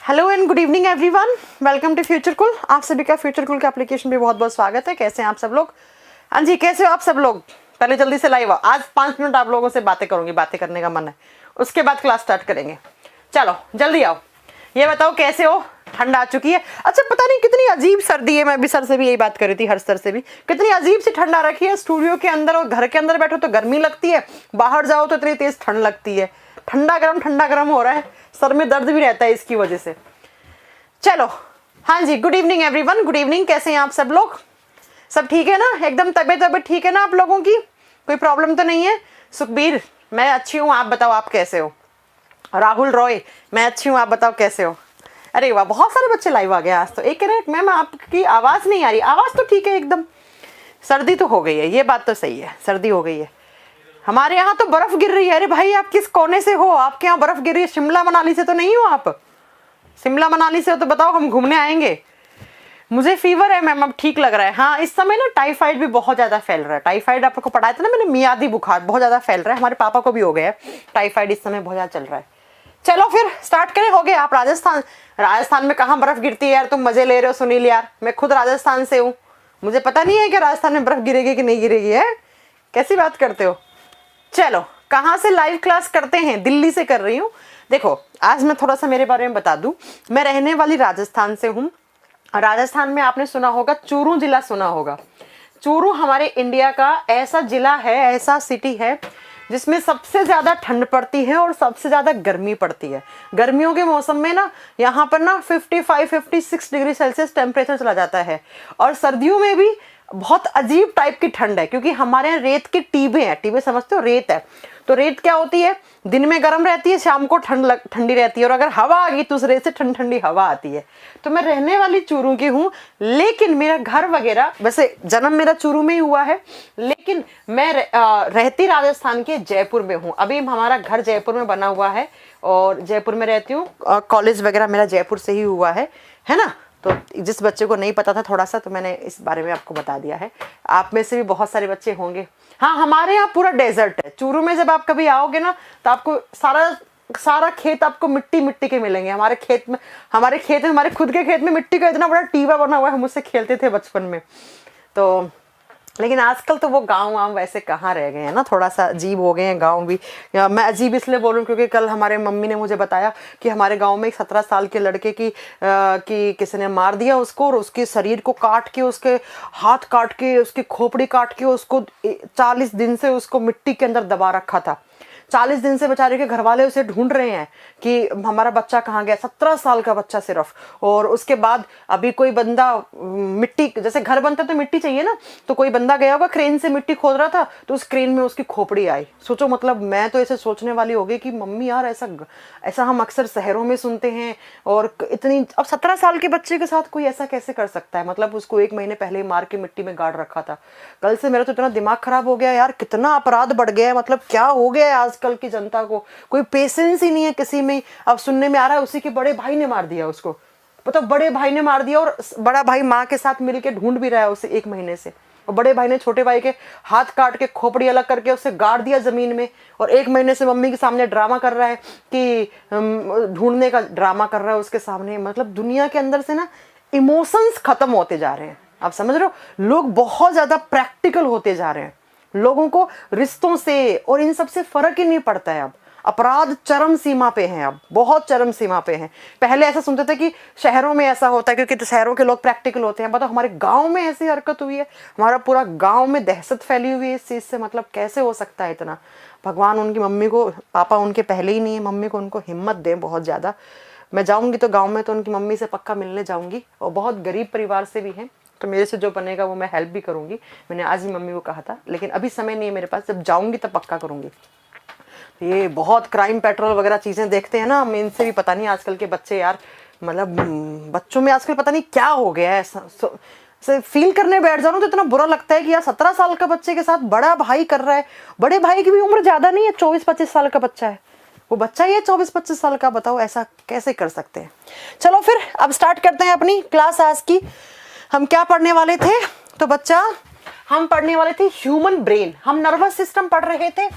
Hello and good evening everyone, welcome to future cool. आप सभी का फ्यूचर कूल के एप्लीकेशन पे बहुत बहुत स्वागत है। कैसे हैं आप सब लोग? हाँ जी, कैसे हो आप सब लोग? पहले जल्दी से लाइव आओ। आज 5 मिनट आप लोगों से बातें करूंगी, बातें करने का मन है, उसके बाद क्लास स्टार्ट करेंगे। चलो जल्दी आओ। ये बताओ कैसे हो? ठंड आ चुकी है। अच्छा, पता नहीं कितनी अजीब सर्दी है। मैं भी सर से भी यही बात कर रही थी, हर सर से भी कितनी अजीब सी ठंड आ रखी है। स्टूडियो के अंदर और घर के अंदर बैठो तो गर्मी लगती है, बाहर जाओ तो इतनी तेज ठंड लगती है। ठंडा गर्म हो रहा है, सर में दर्द भी रहता है इसकी वजह से। चलो हाँ जी, good evening everyone, good evening. कैसे हैं आप सब लोग? सब ठीक है ना? एकदम तबीयत ठीक है ना आप लोगों की? कोई प्रॉब्लम तो नहीं है? सुखबीर, मैं अच्छी हूँ, आप बताओ आप कैसे हो? राहुल रॉय, मैं अच्छी हूँ, आप बताओ कैसे हो? अरे वाह, बहुत सारे बच्चे लाइव आ गए आज तो। एक कह रहे मैम आपकी आवाज़ नहीं आ रही। आवाज़ तो ठीक है एकदम। सर्दी तो हो गई है, ये बात तो सही है, सर्दी हो गई है। हमारे यहाँ तो बर्फ गिर रही है। अरे भाई, आप किस कोने से हो? आपके यहाँ बर्फ गिर रही है? शिमला मनाली से तो नहीं हो आप? शिमला मनाली से हो तो बताओ, हम घूमने आएंगे। मुझे फीवर है मैम, अब ठीक लग रहा है। हाँ, इस समय ना टाइफाइड भी बहुत ज़्यादा फैल रहा है। टाइफाइड आपको पढ़ाया था ना मैंने, मियादी बुखार बहुत ज़्यादा फैल रहा है। हमारे पापा को भी हो गया है टाइफाइड, इस समय बहुत ज़्यादा चल रहा है। चलो फिर स्टार्ट करें। हो गया। आप राजस्थान में कहाँ बर्फ गिरती है यार? तुम मजे ले रहे हो सुनील यार। मैं खुद राजस्थान से हूँ, मुझे पता नहीं है कि राजस्थान में बर्फ गिरेगी कि नहीं गिरेगी। है कैसी बात करते हो? चलो, कहाँ से लाइव क्लास करते हैं? दिल्ली से कर रही हूँ। देखो, आज मैं थोड़ा सा मेरे बारे में बता दूं। मैं रहने वाली राजस्थान से हूँ। राजस्थान में आपने सुना होगा, चूरू जिला सुना होगा। चूरू हमारे इंडिया का ऐसा जिला है, ऐसा सिटी है जिसमें सबसे ज़्यादा ठंड पड़ती है और सबसे ज़्यादा गर्मी पड़ती है। गर्मियों के मौसम में ना यहाँ पर ना 55-56 डिग्री सेल्सियस टेम्परेचर चला जाता है। और सर्दियों में भी बहुत अजीब टाइप की ठंड है, क्योंकि हमारे यहाँ रेत की टीबे हैं। टीबे समझते हो? रेत है। तो रेत क्या होती है? दिन में गर्म रहती है, शाम को ठंडी रहती है। और अगर हवा आ गई तो उस रेत से ठंडी हवा आती है। तो मैं रहने वाली चूरू की हूँ, लेकिन मेरा घर वगैरह, वैसे जन्म मेरा चूरू में ही हुआ है, लेकिन मैं रहती राजस्थान के जयपुर में हूँ। अभी हमारा घर जयपुर में बना हुआ है और जयपुर में रहती हूँ। कॉलेज वगैरह मेरा जयपुर से ही हुआ है ना? तो जिस बच्चे को नहीं पता था थोड़ा सा, तो मैंने इस बारे में आपको बता दिया है। आप में से भी बहुत सारे बच्चे होंगे। हाँ, हमारे यहाँ पूरा डेजर्ट है चूरू में। जब आप कभी आओगे ना तो आपको सारा खेत आपको मिट्टी मिट्टी के मिलेंगे। हमारे खेत में हमारे खुद के खेत में मिट्टी का इतना बड़ा टीबा बना हुआ है। हम उससे खेलते थे बचपन में। तो लेकिन आजकल तो वो गांव वैसे कहाँ रह गए हैं ना, थोड़ा सा अजीब हो गए हैं गांव भी। मैं अजीब इसलिए बोल रही हूँ क्योंकि कल हमारे मम्मी ने मुझे बताया कि हमारे गांव में एक 17 साल के लड़के की किसी ने मार दिया उसको, और उसके शरीर को काट के, उसके हाथ काट के, उसकी खोपड़ी काट के, उसको 40 दिन से उसको मिट्टी के अंदर दबा रखा था। 40 दिन से बेचारे के घर वाले उसे ढूंढ रहे हैं कि हमारा बच्चा कहाँ गया। 17 साल का बच्चा सिर्फ। और उसके बाद अभी कोई बंदा मिट्टी, जैसे घर बनता तो मिट्टी चाहिए ना, तो कोई बंदा गया होगा क्रेन से मिट्टी खोद रहा था, तो उस क्रेन में उसकी खोपड़ी आई। सोचो, मतलब मैं तो ऐसे सोचने वाली हो गई कि मम्मी यार, ऐसा हम अक्सर शहरों में सुनते हैं। और इतनी, अब 17 साल के बच्चे के साथ कोई ऐसा कैसे कर सकता है? मतलब उसको 1 महीने पहले मार के मिट्टी में गाड़ रखा था। कल से मेरा तो इतना दिमाग खराब हो गया यार, कितना अपराध बढ़ गया है। मतलब क्या हो गया है आजकल की जनता को? कोई पेशेंस ही नहीं है किसी में। अब सुनने में आ रहा है उसी के बड़े भाई ने मार दिया उसको। मतलब बड़े भाई ने मार दिया, और बड़ा भाई माँ के साथ मिलके ढूंढ भी रहा है उसे 1 महीने से। और बड़े भाई ने छोटे भाई के हाथ काट के खोपड़ी अलग करके उसे गाड़ दिया जमीन में। और 1 महीने से मम्मी के सामने ड्रामा कर रहा है कि ढूंढने का ड्रामा कर रहा है उसके सामने। मतलब दुनिया के अंदर से ना इमोशंस खत्म होते जा रहे हैं। आप समझ रहे हो? लोग बहुत ज्यादा प्रैक्टिकल होते जा रहे हैं। लोगों को रिश्तों से और इन सब से फर्क ही नहीं पड़ता है। अब अपराध चरम सीमा पे हैं, अब बहुत चरम सीमा पे हैं। पहले ऐसा सुनते थे कि शहरों में ऐसा होता है क्योंकि तो शहरों के लोग प्रैक्टिकल होते हैं। बताओ, हमारे गांव में ऐसी हरकत हुई है। हमारा पूरा गांव में दहशत फैली हुई है इस चीज़ से। मतलब कैसे हो सकता है इतना? भगवान उनकी मम्मी को, पापा उनके पहले ही नहीं है, मम्मी को उनको हिम्मत दें बहुत ज़्यादा। मैं जाऊँगी तो गाँव में तो उनकी मम्मी से पक्का मिलने जाऊँगी। और बहुत गरीब परिवार से भी हैं, तो मेरे से जो बनेगा वो मैं हेल्प भी करूँगी। मैंने आज भी मम्मी को कहा था, लेकिन अभी समय नहीं है मेरे पास। जब जाऊँगी तब पक्का करूँगी। ये बहुत क्राइम पेट्रोल वगैरह चीज़ें देखते हैं ना हम, इनसे भी पता नहीं आजकल के बच्चे यार, मतलब बच्चों में आजकल पता नहीं क्या हो गया है। से फील करने बैठ जाओ तो इतना बुरा लगता है कि यार 17 साल का बच्चे के साथ बड़ा भाई कर रहा है। बड़े भाई की भी उम्र ज़्यादा नहीं है, 24-25 साल का बच्चा है। वो बच्चा ही है 24-25 साल का। बताओ ऐसा कैसे कर सकते हैं? चलो फिर अब स्टार्ट करते हैं अपनी क्लास आज की। हम क्या पढ़ने वाले थे? तो बच्चा, हम पढ़ने वाले थे ह्यूमन ब्रेन। हम नर्वस सिस्टम पढ़ रहे थे।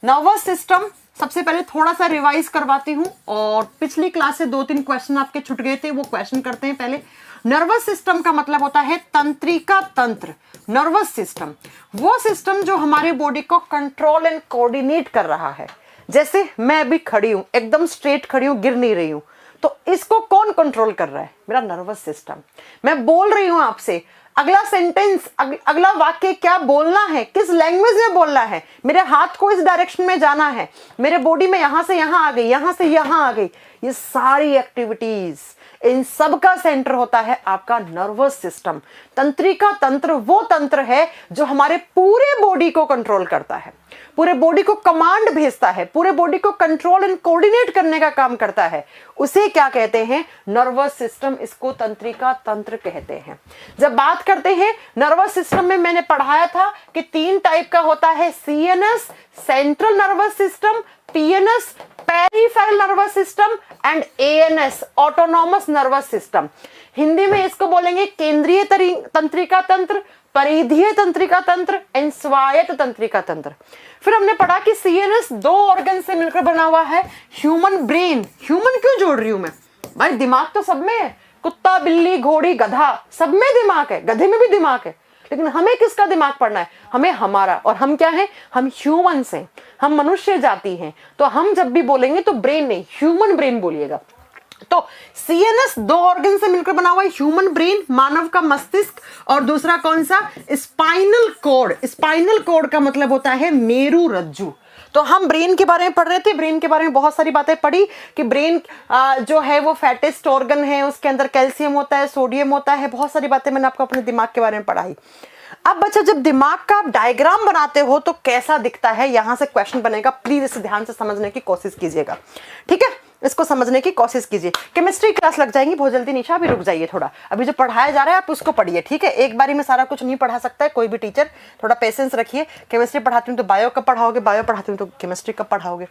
नर्वस सिस्टम सबसे पहले थोड़ा सा रिवाइज करवाती हूँ, और पिछली क्लास से 2-3 क्वेश्चन आपके छूट गए थे, वो क्वेश्चन करते हैं पहले। नर्वस सिस्टम का मतलब होता है तंत्रिका तंत्र। नर्वस सिस्टम वो सिस्टम जो हमारे बॉडी को कंट्रोल एंड कोऑर्डिनेट कर रहा है। जैसे मैं अभी खड़ी हूं, एकदम स्ट्रेट खड़ी हूं, गिर नहीं रही हूं, तो इसको कौन कंट्रोल कर रहा है? मेरा नर्वस सिस्टम। मैं बोल रही हूं आपसे, अगला सेंटेंस, अगला वाक्य क्या बोलना है, किस लैंग्वेज में बोलना है, मेरे हाथ को इस डायरेक्शन में जाना है, मेरे बॉडी में यहां से यहां आ गई, यहां से यहां आ गई, ये सारी एक्टिविटीज, इन सब का सेंटर होता है आपका नर्वस सिस्टम। तंत्रिका तंत्र वो तंत्र है जो हमारे पूरे बॉडी को कंट्रोल करता है, पूरे बॉडी को कमांड भेजता है, पूरे बॉडी को कंट्रोल एंड कोऑर्डिनेट करने का काम करता है। उसे क्या कहते हैं? Nervous system. इसको तंत्रिका तंत्र कहते हैं। जब बात करते हैं नर्वस सिस्टम में, मैंने पढ़ाया था कि 3 टाइप का होता है, CNS central nervous system, PNS peripheral nervous system and ANS autonomous nervous system. Hindi में इसको बोलेंगे केंद्रीय तंत्रिका तंत्र, परिधीय तंत्रिका तंत्र एंड स्वायत्त तंत्रिका तंत्र। फिर हमने पढ़ा कि सीएनएस 2 ऑर्गन से मिलकर बना हुआ है। ह्यूमन ब्रेन, ह्यूमन क्यों जोड़ रही हूं मैं भाई? दिमाग तो सब में है, कुत्ता बिल्ली घोड़ी गधा सब में दिमाग है, गधे में भी दिमाग है, लेकिन हमें किसका दिमाग पढ़ना है? हमें हमारा। और हम क्या है? हम ह्यूमंस हैं, हम मनुष्य जाति हैं। तो हम जब भी बोलेंगे तो ब्रेन नहीं, ह्यूमन ब्रेन बोलिएगा। तो सीएनएस 2 ऑर्गन से मिलकर बना हुआ है, ह्यूमन ब्रेन मानव का मस्तिष्क, और दूसरा कौन सा? Spinal cord. स्पाइनल कॉर्ड का मतलब होता है मेरु रज्जु। तो हम ब्रेन के बारे में पढ़ रहे थे, ब्रेन के बारे में बहुत सारी बातें पढ़ी कि ब्रेन जो है वो फैटेस्ट ऑर्गन है, उसके अंदर कैल्शियम होता है, सोडियम होता है, बहुत सारी बातें मैंने आपको अपने दिमाग के बारे में पढ़ाई। अब बच्चा, जब दिमाग का आप डायग्राम बनाते हो तो कैसा दिखता है, यहां से क्वेश्चन बनेगा। प्लीज इसे ध्यान से समझने की कोशिश कीजिएगा, ठीक है? इसको समझने की कोशिश कीजिए। केमिस्ट्री क्लास लग जाएंगी बहुत जल्दी। निशा अभी रुक जाइए थोड़ा, अभी जो पढ़ाया जा रहा है आप उसको पढ़िए, ठीक है? एक बारी में सारा कुछ नहीं पढ़ा सकता है कोई भी टीचर, थोड़ा पेशेंस रखिए। केमिस्ट्री पढ़ाती हूँ तो बायो कब पढ़ाओगे, बायो पढ़ाती हूँ तो केमिस्ट्री कब पढ़ाओगे?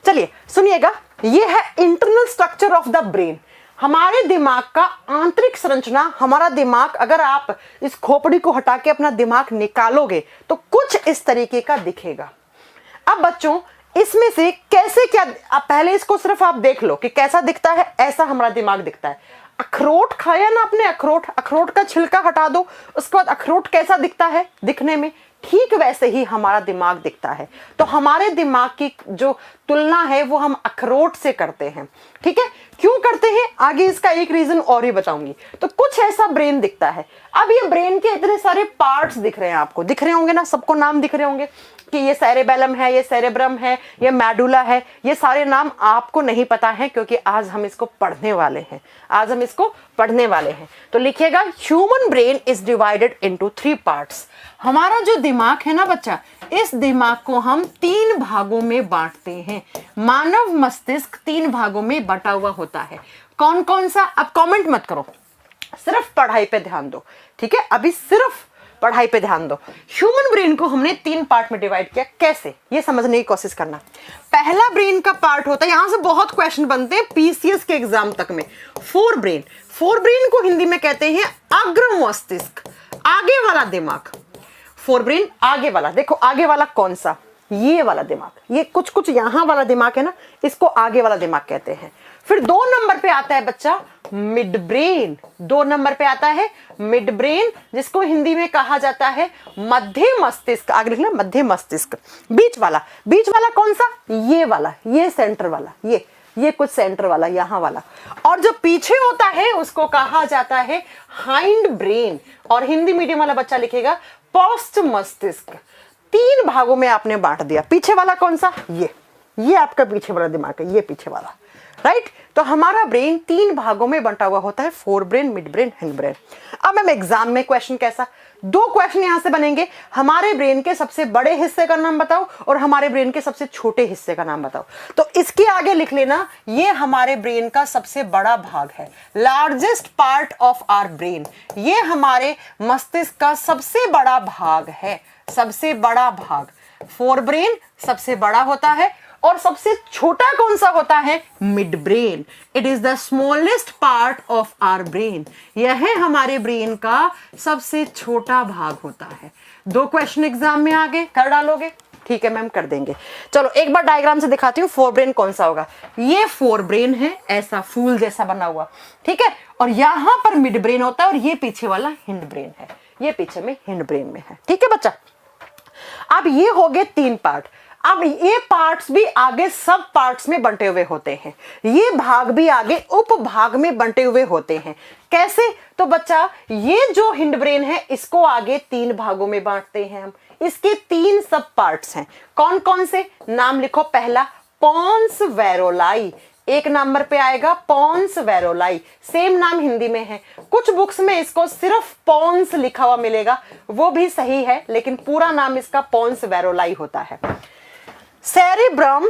चलिए सुनिएगा, ये है internal structure of the brain. हमारे दिमाग का आंतरिक संरचना। हमारा दिमाग, अगर आप इस खोपड़ी को हटा के अपना दिमाग निकालोगे तो कुछ इस तरीके का दिखेगा। अब बच्चों, इसमें से कैसे क्या, आप पहले इसको सिर्फ आप देख लो कि कैसा दिखता है। ऐसा हमारा दिमाग दिखता है। अखरोट खाया ना आपने, अखरोट का छिलका हटा दो, उसके बाद अखरोट कैसा दिखता है दिखने में, ठीक वैसे ही हमारा दिमाग दिखता है। तो हमारे दिमाग की जो तुलना है वो हम अखरोट से करते हैं, ठीक है? क्यों करते हैं आगे इसका एक रीजन और ही बताऊंगी। तो कुछ ऐसा ब्रेन दिखता है। अब ये ब्रेन के इतने सारे पार्ट्स दिख रहे हैं आपको, दिख रहे होंगे ना, सबको नाम दिख रहे होंगे कि ये सेरेबेलम है, ये सेरेब्रम है, ये मेडुला है। ये सारे नाम आपको नहीं पता है क्योंकि आज हम इसको पढ़ने वाले हैं, आज हम इसको पढ़ने वाले हैं। तो लिखिएगा, human brain is divided into 3 parts. हमारा जो दिमाग है ना बच्चा, इस दिमाग को हम 3 भागों में बांटते हैं। मानव मस्तिष्क 3 भागों में बटा हुआ होता है। कौन कौन सा? अब कमेंट मत करो, सिर्फ पढ़ाई पे ध्यान दो, ठीक है? अभी सिर्फ पढ़ाई पे ध्यान दो। ह्यूमन ब्रेन को हमने 3 पार्ट में डिवाइड किया। कैसे, ये समझने की कोशिश करना। पहला ब्रेन का पार्ट होता है, यहां से बहुत क्वेश्चन बनते हैं पीसीएस के एग्जाम तक में। फोर ब्रेन को हिंदी में कहते हैं अग्र मस्तिष्क, आगे वाला दिमाग। फोर ब्रेन आगे वाला, देखो आगे वाला कौन सा? ये वाला दिमाग, ये कुछ कुछ यहां वाला दिमाग है ना, इसको आगे वाला दिमाग कहते हैं। फिर 2 नंबर पे आता है बच्चा मिड ब्रेन। 2 नंबर पे आता है मिड ब्रेन, जिसको हिंदी में कहा जाता है मध्य मस्तिष्क। आगे लिखना मध्य मस्तिष्क। बीच वाला कौन सा? ये वाला, ये सेंटर वाला, ये कुछ सेंटर वाला, यहां वाला। और जो पीछे होता है उसको कहा जाता है हाइंड ब्रेन, और हिंदी मीडियम वाला बच्चा लिखेगा पोस्ट मस्तिष्क। 3 भागों में आपने बांट दिया। पीछे वाला कौन सा? ये आपका पीछे वाला दिमाग है, ये पीछे वाला, राइट? तो हमारा ब्रेन 3 भागों में बंटा हुआ होता है, fore brain, mid brain, hind brain. अब मैम एग्जाम में क्वेश्चन कैसा? 2 क्वेश्चन यहां से बनेंगे। हमारे ब्रेन के सबसे बड़े हिस्से का नाम बताओ और हमारे ब्रेन के सबसे छोटे हिस्से का नाम बताओ। तो इसके आगे लिख लेना, ये हमारे ब्रेन का सबसे बड़ा भाग है, largest part of our brain. ये हमारे मस्तिष्क का सबसे बड़ा भाग है, सबसे बड़ा भाग। फोर ब्रेन सबसे बड़ा होता है, और सबसे छोटा कौन सा होता है? Mid brain. It is the smallest part of our brain. यह हमारे ब्रेन का सबसे छोटा भाग होता है। 2 क्वेश्चन एग्जाम में आगे कर डालोगे, ठीक है मैम, कर देंगे। चलो एक बार डायग्राम से दिखाती हूँ फोर ब्रेन कौन सा होगा। ये फोर ब्रेन है, ऐसा फूल जैसा बना हुआ, ठीक है, और यहाँ पर मिड ब्रेन होता है और ये पीछे वाला हिंड ब्रेन है, ये पीछे में हिंड ब्रेन में है, ठीक है बच्चा। अब ये हो गए 3 पार्ट। अब ये पार्ट्स भी आगे सब पार्ट्स में बंटे हुए होते हैं, ये भाग भी आगे उप भाग में बंटे हुए होते हैं। कैसे? तो बच्चा ये जो हिंड ब्रेन है इसको आगे 3 भागों में बांटते हैं हम। इसके 3 सब पार्ट्स हैं। कौन कौन से? नाम लिखो। पहला पोन्स वेरोलाई, एक नंबर पे आएगा पोन्स वेरोलाई, सेम नाम हिंदी में है। कुछ बुक्स में इसको सिर्फ पोन्स लिखा हुआ मिलेगा, वो भी सही है, लेकिन पूरा नाम इसका पोन्स वेरोलाई होता है। सेरेब्रम,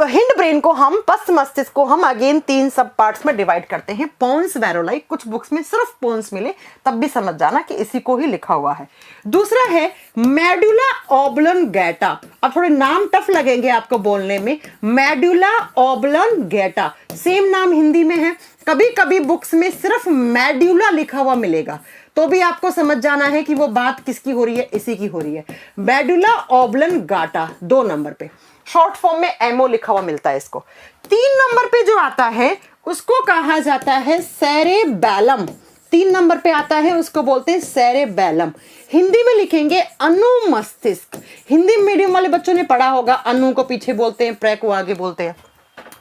हिंड ब्रेन को हम, पश्च मस्तिष्क को हम अगेन 3 सब पार्ट्स में डिवाइड करते हैं। पोन्स वेरोलाई, कुछ बुक्स में सिर्फ पोन्स मिले तब भी समझ जाना कि इसी को ही लिखा हुआ है। दूसरा है मेडुला ऑब्लंगेटा। अब थोड़े नाम टफ लगेंगे आपको बोलने में। मेडुला ऑब्लंगेटा, सेम नाम हिंदी में है। कभी कभी बुक्स में सिर्फ मेडुला लिखा हुआ मिलेगा, तो भी आपको समझ जाना है कि वो बात किसकी हो रही है, इसी की हो रही है। मेडुला ऑब्लंगेटा 2 नंबर पे, शॉर्ट फॉर्म में एमओ लिखा हुआ मिलता है इसको। 3 नंबर पे जो आता है उसको कहा जाता है सेरेबैलम। 3 नंबर पे आता है उसको बोलते हैं सेरेबैलम। हिंदी में लिखेंगे अनुमस्तिष्क। हिंदी मीडियम वाले बच्चों ने पढ़ा होगा, अनु को पीछे बोलते हैं, प्रे को आगे बोलते हैं,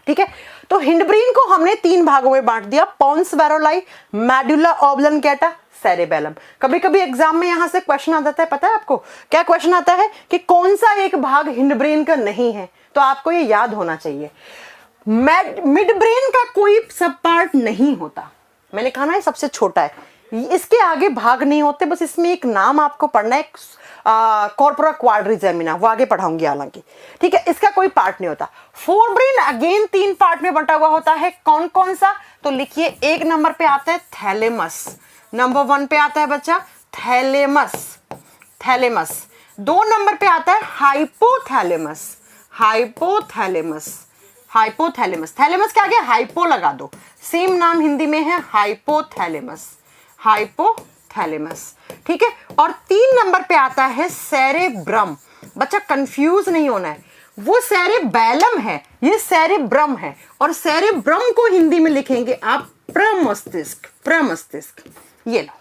ठीक है। तो हिंड ब्रेन को हमने 3 भागों में बांट दिया, पोन्स वेरोलाई, मेडुला ऑब्लंगेटा, सेरेबेलम। कभी कभी एग्जाम में यहां से क्वेश्चन आ जाता है, पता है आपको क्या क्वेश्चन आता है कि कौन सा एक भाग हिंड ब्रेन का नहीं है, तो आपको ये याद होना चाहिए। मिड ब्रेन का कोई सब पार्ट नहीं होता, मैंने कहा ना ये सबसे छोटा है, इसके आगे भाग नहीं होते, बस इसमें एक नाम आपको पढ़ना है, कॉर्पोरा क्वाड्रिजेमिना, वो आगे पढ़ाऊंगी हालांकि, ठीक है। इसका कोई पार्ट नहीं होता। फोर ब्रेन अगेन 3 पार्ट में बंटा हुआ होता है। कौन कौन सा? तो लिखिए, 1 नंबर पे आता है थैलेमस, नंबर 1 पे आता है बच्चा थैलेमस, थैलेमस। 2 नंबर पे आता है हाइपोथैलेमस, हाइपोथैलेमस, हाइपोथैलेमस। थैलेमस के आगे हाइपो लगा दो, सेम नाम हिंदी में है हाइपोथैलेमस, हाइपोथैलेमस, ठीक है। और 3 नंबर पे आता है सेरेब्रम। बच्चा कंफ्यूज नहीं होना है, वो सेरेबैलम है, ये सेरेब्रम है, और सेरेब्रम को हिंदी में लिखेंगे आप प्रमस्तिष्क, प्रमस्तिष्क। ये लो,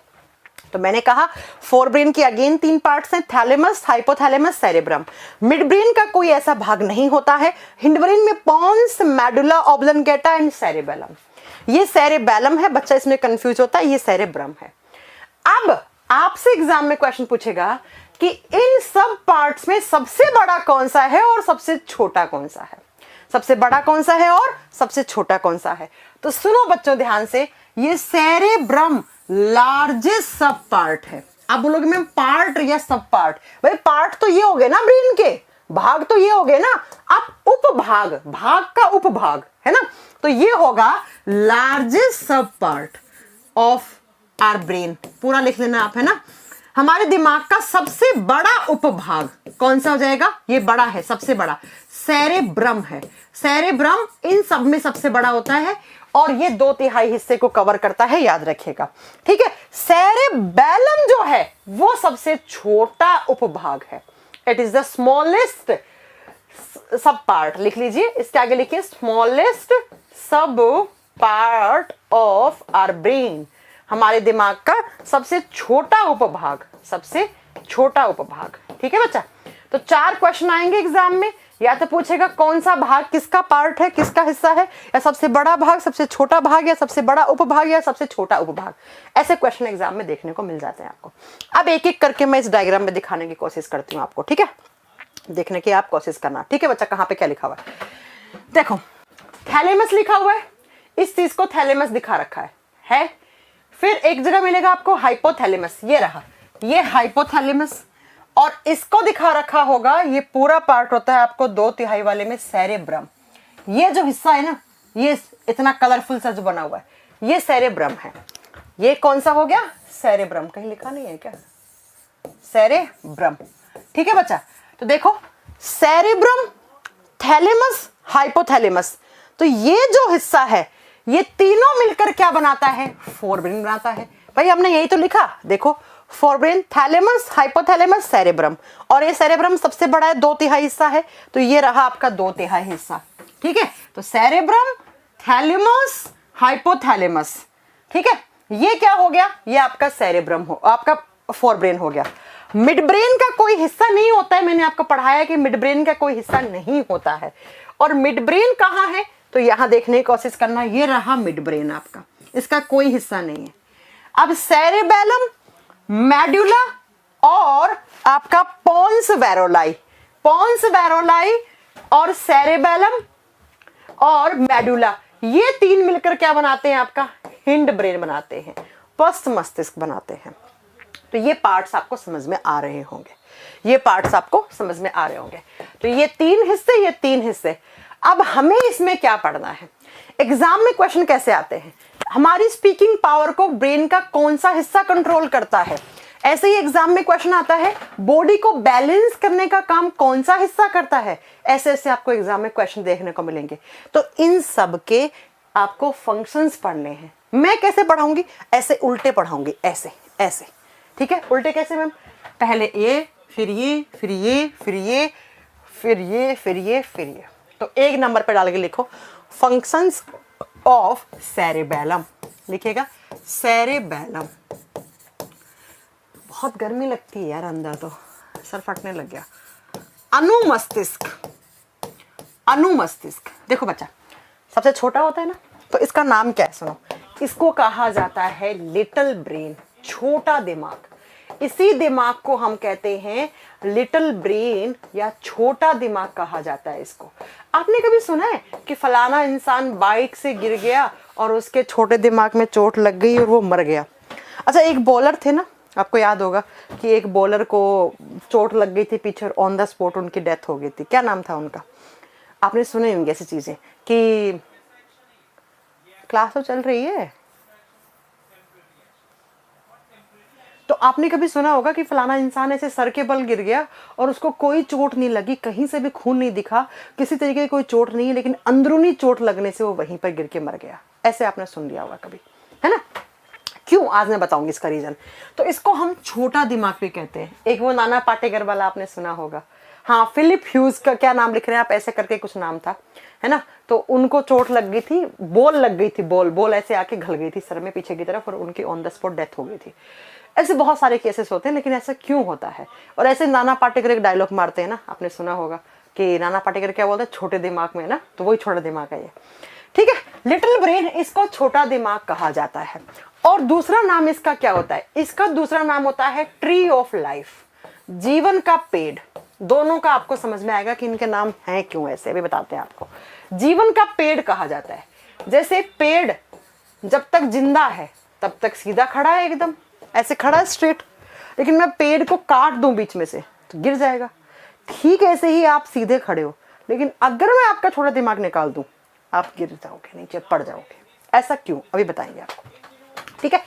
तो मैंने कहा फोर ब्रेन की अगेन 3 पार्ट्स हैं, thalamus, hypothalamus, cerebrum. Mid brain का कोई ऐसा भाग नहीं होता है। हिंड ब्रेन में pons, medulla oblongata and cerebellum. ये सेरेबेलम है, बच्चा इसमें कंफ्यूज होता है, ये सेरेब्रम है। अब आपसे एग्जाम में क्वेश्चन पूछेगा कि इन सब पार्ट्स में सबसे बड़ा कौन सा है और सबसे छोटा कौन सा है, सबसे बड़ा कौन सा है और सबसे छोटा कौन सा है। तो सुनो बच्चों ध्यान से, ये सेरेब्रम लार्जेस्ट सब पार्ट है। आप बोलोगे मैम पार्ट या सब पार्ट? भाई पार्ट तो ये हो गए ना ब्रेन के, भाग तो ये हो गए ना, अब उपभाग, भाग का उपभाग है ना, तो ये होगा लार्जेस्ट सब पार्ट ऑफ आवर ब्रेन। पूरा लिख लेना आप, है ना। हमारे दिमाग का सबसे बड़ा उपभाग कौन सा हो जाएगा? ये बड़ा है, सबसे बड़ा सेरेब्रम है। सेरेब्रम इन सब में सबसे बड़ा होता है और ये 2/3 हिस्से को कवर करता है, याद रखिएगा, ठीक है। सेरेबेलम जो है वो सबसे छोटा उपभाग है, इट इज द स्मॉलेस्ट सब पार्ट। लिख लीजिए, इसके आगे लिखिए स्मॉलेस्ट सब पार्ट ऑफ आवर ब्रेन, हमारे दिमाग का सबसे छोटा उपभाग, सबसे छोटा उपभाग, ठीक है बच्चा। तो 4 क्वेश्चन आएंगे एग्जाम में, या तो पूछेगा कौन सा भाग किसका पार्ट है, किसका हिस्सा है, या सबसे बड़ा भाग, सबसे छोटा भाग, या सबसे बड़ा उपभाग, या सबसे छोटा उपभाग। ऐसे क्वेश्चन एग्जाम में देखने को मिल जाते हैं आपको। अब एक एक करके मैं इस डायग्राम में दिखाने की कोशिश करती हूँ आपको, ठीक है, देखने की आप कोशिश करना, ठीक है बच्चा। कहाँ पे क्या लिखा हुआ है देखो, थैलेमस लिखा हुआ है, इस चीज को थैलेमस दिखा रखा है। फिर एक जगह मिलेगा आपको हाइपोथैलेमस, ये रहा, ये हाइपोथैलेमस, और इसको दिखा रखा होगा, ये पूरा पार्ट होता है आपको 2/3 वाले में सेरेब्रम। ये जो हिस्सा है ना, ये इतना कलरफुल सा जो बना हुआ है, ये सेरेब्रम है। ये कौन सा हो गया? सेरेब्रम। कहीं लिखा नहीं है क्या? सेरेब्रम, ठीक है बच्चा। तो देखो सेरेब्रम, थैलेमस, हाइपोथैलेमस, तो ये जो हिस्सा है ये तीनों मिलकर क्या बनाता है? फोर ब्रेन बनाता है। भाई हमने यही तो लिखा, देखो फोरब्रेन, थैलेमस, हाइपोथैलेमस, सेरेब्रम। और ये सेरेब्रम सबसे बड़ा है, 2/3 हिस्सा है, तो ये रहा आपका 2/3 हिस्सा। ठीक है, तो सेरेब्रम, थैलेमस, हाइपोथैलेमस। ठीक है, ये क्या हो गया, ये आपका सेरेब्रम हो, आपका फोरब्रेन हो गया। मिड ब्रेन का कोई हिस्सा नहीं होता है, मैंने आपको पढ़ाया कि मिड ब्रेन का कोई हिस्सा नहीं होता है। और मिड ब्रेन कहाँ है, तो यहां देखने की कोशिश करना, ये रहा मिड ब्रेन आपका, इसका कोई हिस्सा नहीं है। अब सेरेबेलम, मेडुला और आपका पोन्स वेरोलाई, पोन्स वेरोलाई और सेरेबेलम और मेडुला, ये तीन मिलकर क्या बनाते हैं, आपका हिंड ब्रेन बनाते हैं, पश्च मस्तिष्क बनाते हैं। तो ये पार्ट्स आपको समझ में आ रहे होंगे, ये पार्ट्स आपको समझ में आ रहे होंगे। तो ये तीन हिस्से, ये तीन हिस्से। अब हमें इसमें क्या पढ़ना है, एग्जाम में क्वेश्चन कैसे आते हैं, हमारी स्पीकिंग पावर को ब्रेन का कौन सा हिस्सा कंट्रोल करता है। ऐसे ही एग्जाम में क्वेश्चन आता है, बॉडी को बैलेंस करने का काम कौन सा हिस्सा करता है। ऐसे ऐसे आपको एग्जाम में क्वेश्चन देखने को मिलेंगे। तो इन सब के आपको फंक्शंस पढ़ने हैं। मैं कैसे पढ़ाऊंगी, ऐसे उल्टे पढ़ाऊंगी, ऐसे ऐसे। ठीक है, उल्टे कैसे मैम, पहले ये, फिर ये, फिर ये, फिर ये, फिर ये, फिर ये, फिर ये। तो एक नंबर पे डाल के लिखो, फंक्शंस ऑफ सेरेबेलम, लिखिएगा सेरेबेलम। बहुत गर्मी लगती है यार अंदर, तो सर फटने लग गया। अनुमस्तिष्क, अनुमस्तिष्क, देखो बच्चा सबसे छोटा होता है ना, तो इसका नाम क्या है सुनो, इसको कहा जाता है लिटिल ब्रेन, छोटा दिमाग। इसी दिमाग को हम कहते हैं लिटिल ब्रेन या छोटा दिमाग कहा जाता है इसको। आपने कभी सुना है कि फलाना इंसान बाइक से गिर गया और उसके छोटे दिमाग में चोट लग गई और वो मर गया। अच्छा, एक बॉलर थे ना, आपको याद होगा कि एक बॉलर को चोट लग गई थी पीछे और ऑन द स्पॉट उनकी डेथ हो गई थी। क्या नाम था उनका, आपने सुने होंगे ऐसी चीजें कि क्लास तो चल रही है, तो आपने कभी सुना होगा कि फलाना इंसान ऐसे सर के बल गिर गया और उसको कोई चोट नहीं लगी, कहीं से भी खून नहीं दिखा, किसी तरीके की कोई चोट नहीं है, लेकिन अंदरूनी चोट लगने से वो वहीं पर गिर के मर गया। ऐसे आपने सुन लिया होगा कभी, है ना। क्यों, आज मैं बताऊंगी इसका रीजन। तो इसको हम छोटा दिमाग भी कहते हैं। एक वो नाना पाटेकर वाला आपने सुना होगा, हाँ, फिलिप ह्यूज का क्या नाम लिख रहे हैं आप, ऐसे करके कुछ नाम था, है ना। तो उनको चोट लग गई थी, बॉल लग गई थी, बॉल ऐसे आके घल गई थी सर में पीछे की तरफ और उनकी ऑन द स्पॉट डेथ हो गई थी। ऐसे बहुत सारे केसेस होते हैं, लेकिन ऐसा क्यों होता है। और ऐसे नाना पाटेकर एक डायलॉग मारते हैं ना, आपने सुना होगा कि नाना पाटेकर क्या बोलते हैं, छोटे दिमाग में ना, तो वही छोटा दिमाग है ये। ठीक है, लिटिल ब्रेन, इसको छोटा दिमाग कहा जाता है। और दूसरा नाम इसका क्या होता है, इसका दूसरा नाम होता है ट्री ऑफ लाइफ, जीवन का पेड़। दोनों का आपको समझ में आएगा कि इनके नाम हैं क्यों ऐसे, अभी बताते हैं आपको। जीवन का पेड़ कहा जाता है, जैसे पेड़ जब तक जिंदा है तब तक सीधा खड़ा है, एकदम ऐसे खड़ा है स्ट्रेट, लेकिन मैं पेड़ को काट दूं बीच में से तो गिर जाएगा। ठीक ऐसे ही आप सीधे खड़े हो, लेकिन अगर मैं आपका छोटा दिमाग निकाल दूं आप गिर जाओगे, नीचे पड़ जाओगे। ऐसा क्यों, अभी बताएंगे आपको। ठीक है,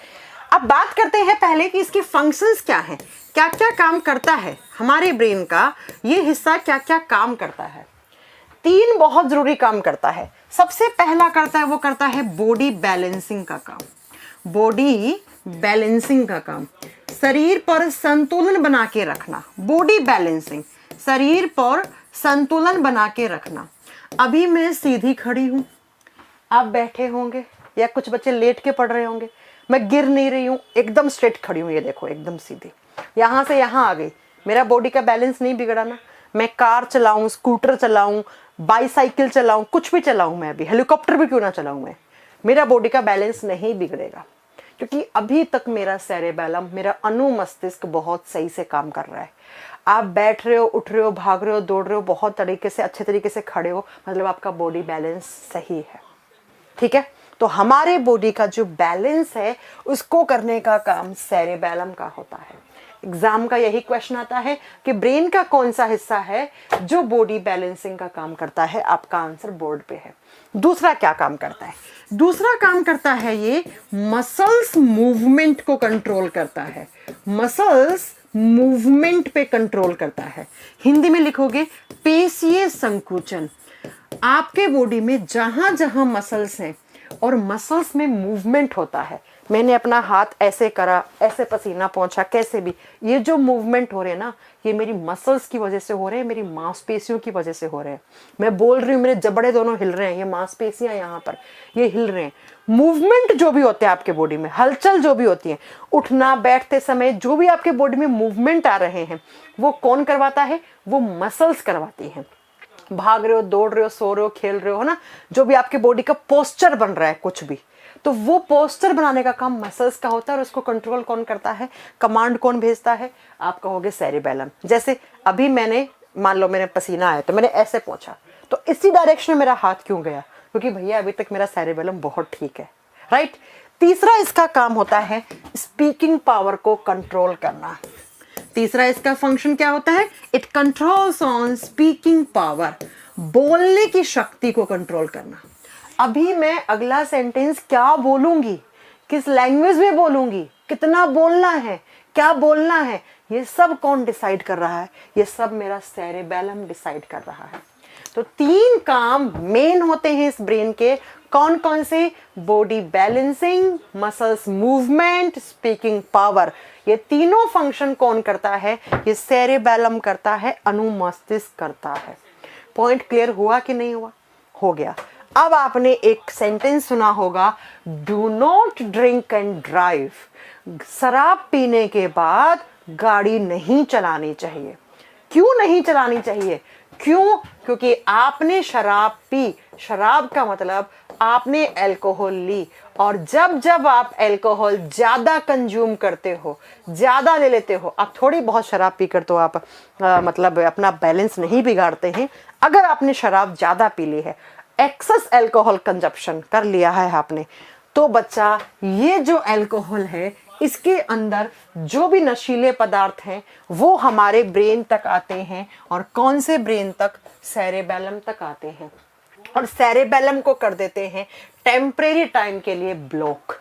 अब बात करते हैं पहले कि इसके फंक्शंस क्या हैं, क्या क्या काम करता है हमारे ब्रेन का, ये हिस्सा क्या क्या काम करता है। 3 बहुत जरूरी काम करता है। सबसे पहला करता है, वो करता है बॉडी बैलेंसिंग का काम, बॉडी बैलेंसिंग का काम, शरीर पर संतुलन बना के रखना। बॉडी बैलेंसिंग, शरीर पर संतुलन बना के रखना। अभी मैं सीधी खड़ी हूं, आप बैठे होंगे या कुछ बच्चे लेट के पढ़ रहे होंगे, मैं गिर नहीं रही हूं, एकदम स्ट्रेट खड़ी हूं, ये देखो एकदम सीधी, यहां से यहां आ गई, मेरा बॉडी का बैलेंस नहीं बिगड़ा ना। मैं कार चलाऊं, स्कूटर चलाऊं, बाईसाइकिल चलाऊं, कुछ भी चलाऊं, मैं अभी हेलीकॉप्टर भी क्यों ना चलाऊं, मैं, मेरा बॉडी का बैलेंस नहीं बिगड़ेगा, क्योंकि अभी तक मेरा सेरेबेलम, मेरा अनुमस्तिष्क बहुत सही से काम कर रहा है। आप बैठ रहे हो, उठ रहे हो, भाग रहे हो, दौड़ रहे हो, बहुत तरीके से, अच्छे तरीके से खड़े हो, मतलब आपका बॉडी बैलेंस सही है। ठीक है, तो हमारे बॉडी का जो बैलेंस है उसको करने का काम सेरेबेलम का होता है। एग्जाम का यही क्वेश्चन आता है कि ब्रेन का कौन सा हिस्सा है जो बॉडी बैलेंसिंग का काम करता है। आपका आंसर बोर्ड पे है। दूसरा क्या काम करता है, दूसरा काम करता है ये मसल्स मूवमेंट को कंट्रोल करता है, मसल्स मूवमेंट पे कंट्रोल करता है। हिंदी में लिखोगे पेशीय संकुचन। आपके बॉडी में जहां जहां मसल्स हैं और मसल्स में मूवमेंट होता है, मैंने अपना हाथ ऐसे करा, ऐसे पसीना पहुंचा, कैसे भी, ये जो मूवमेंट हो रहे हैं ना, ये मेरी मसल्स की वजह से हो रहे हैं, मेरी मांसपेशियों की वजह से हो रहे हैं। मैं बोल रही हूँ, मेरे जबड़े दोनों हिल रहे हैं, ये मांसपेशियां यहाँ पर ये हिल रहे हैं। मूवमेंट जो भी होते हैं आपके बॉडी में, हलचल जो भी होती है, उठना बैठते समय जो भी आपके बॉडी में मूवमेंट आ रहे हैं, वो कौन करवाता है? वो मसल्स करवाती हैं। भाग रहे हो, दौड़ रहे हो, सो रहे हो, खेल रहे हो ना, जो भी आपके बॉडी का पोस्चर बन रहा है कुछ भी, तो वो पोस्चर बनाने का काम मसल्स का होता है। और उसको कंट्रोल कौन करता है? कमांड कौन भेजता है? आप कहोगे सेरेबेलम। जैसे अभी मैंने, मान लो मेरे पसीना आया तो मैंने ऐसे पहुंचा, तो इसी डायरेक्शन में मेरा हाथ क्यों गया? क्योंकि भैया अभी तक मेरा सेरेबेलम बहुत ठीक है, राइट। तीसरा इसका काम होता है स्पीकिंग पावर को कंट्रोल करना। तीसरा इसका फंक्शन क्या होता है? It controls on speaking power, बोलने की शक्ति को कंट्रोल करना। अभी मैं अगला सेंटेंस क्या बोलूंगी, किस लैंग्वेज में बोलूंगी, कितना बोलना है, क्या बोलना है, ये सब कौन डिसाइड कर रहा है? ये सब मेरा सेरेबेलम डिसाइड कर रहा है। तो 3 काम मेन होते हैं इस ब्रेन के। कौन कौन से? Body balancing, muscles movement, speaking power. ये तीनों फंक्शन कौन करता है? ये सेरेबेलम करता है, अनुमस्तिष्क करता है। पॉइंट क्लियर हुआ कि नहीं हुआ? हो गया। अब आपने एक सेंटेंस सुना होगा, do not drink and drive. शराब पीने के बाद गाड़ी नहीं चलानी चाहिए। क्यों नहीं चलानी चाहिए? क्यों? क्योंकि आपने शराब पी। शराब का मतलब आपने अल्कोहल ली, और जब जब आप अल्कोहल ज्यादा कंज्यूम करते हो, ज्यादा ले लेते हो, आप थोड़ी बहुत शराब पीकर तो आप मतलब अपना बैलेंस नहीं बिगाड़ते हैं। अगर आपने शराब ज्यादा पी ली है, एक्सेस अल्कोहल कंजप्शन कर लिया है आपने, तो बच्चा ये जो अल्कोहल है, इसके अंदर जो भी नशीले पदार्थ हैं वो हमारे ब्रेन तक आते हैं। और कौन से ब्रेन तक? सेरेबेलम तक आते हैं। और सेरेबेलम को कर देते हैं टेम्परेरी टाइम के लिए ब्लॉक,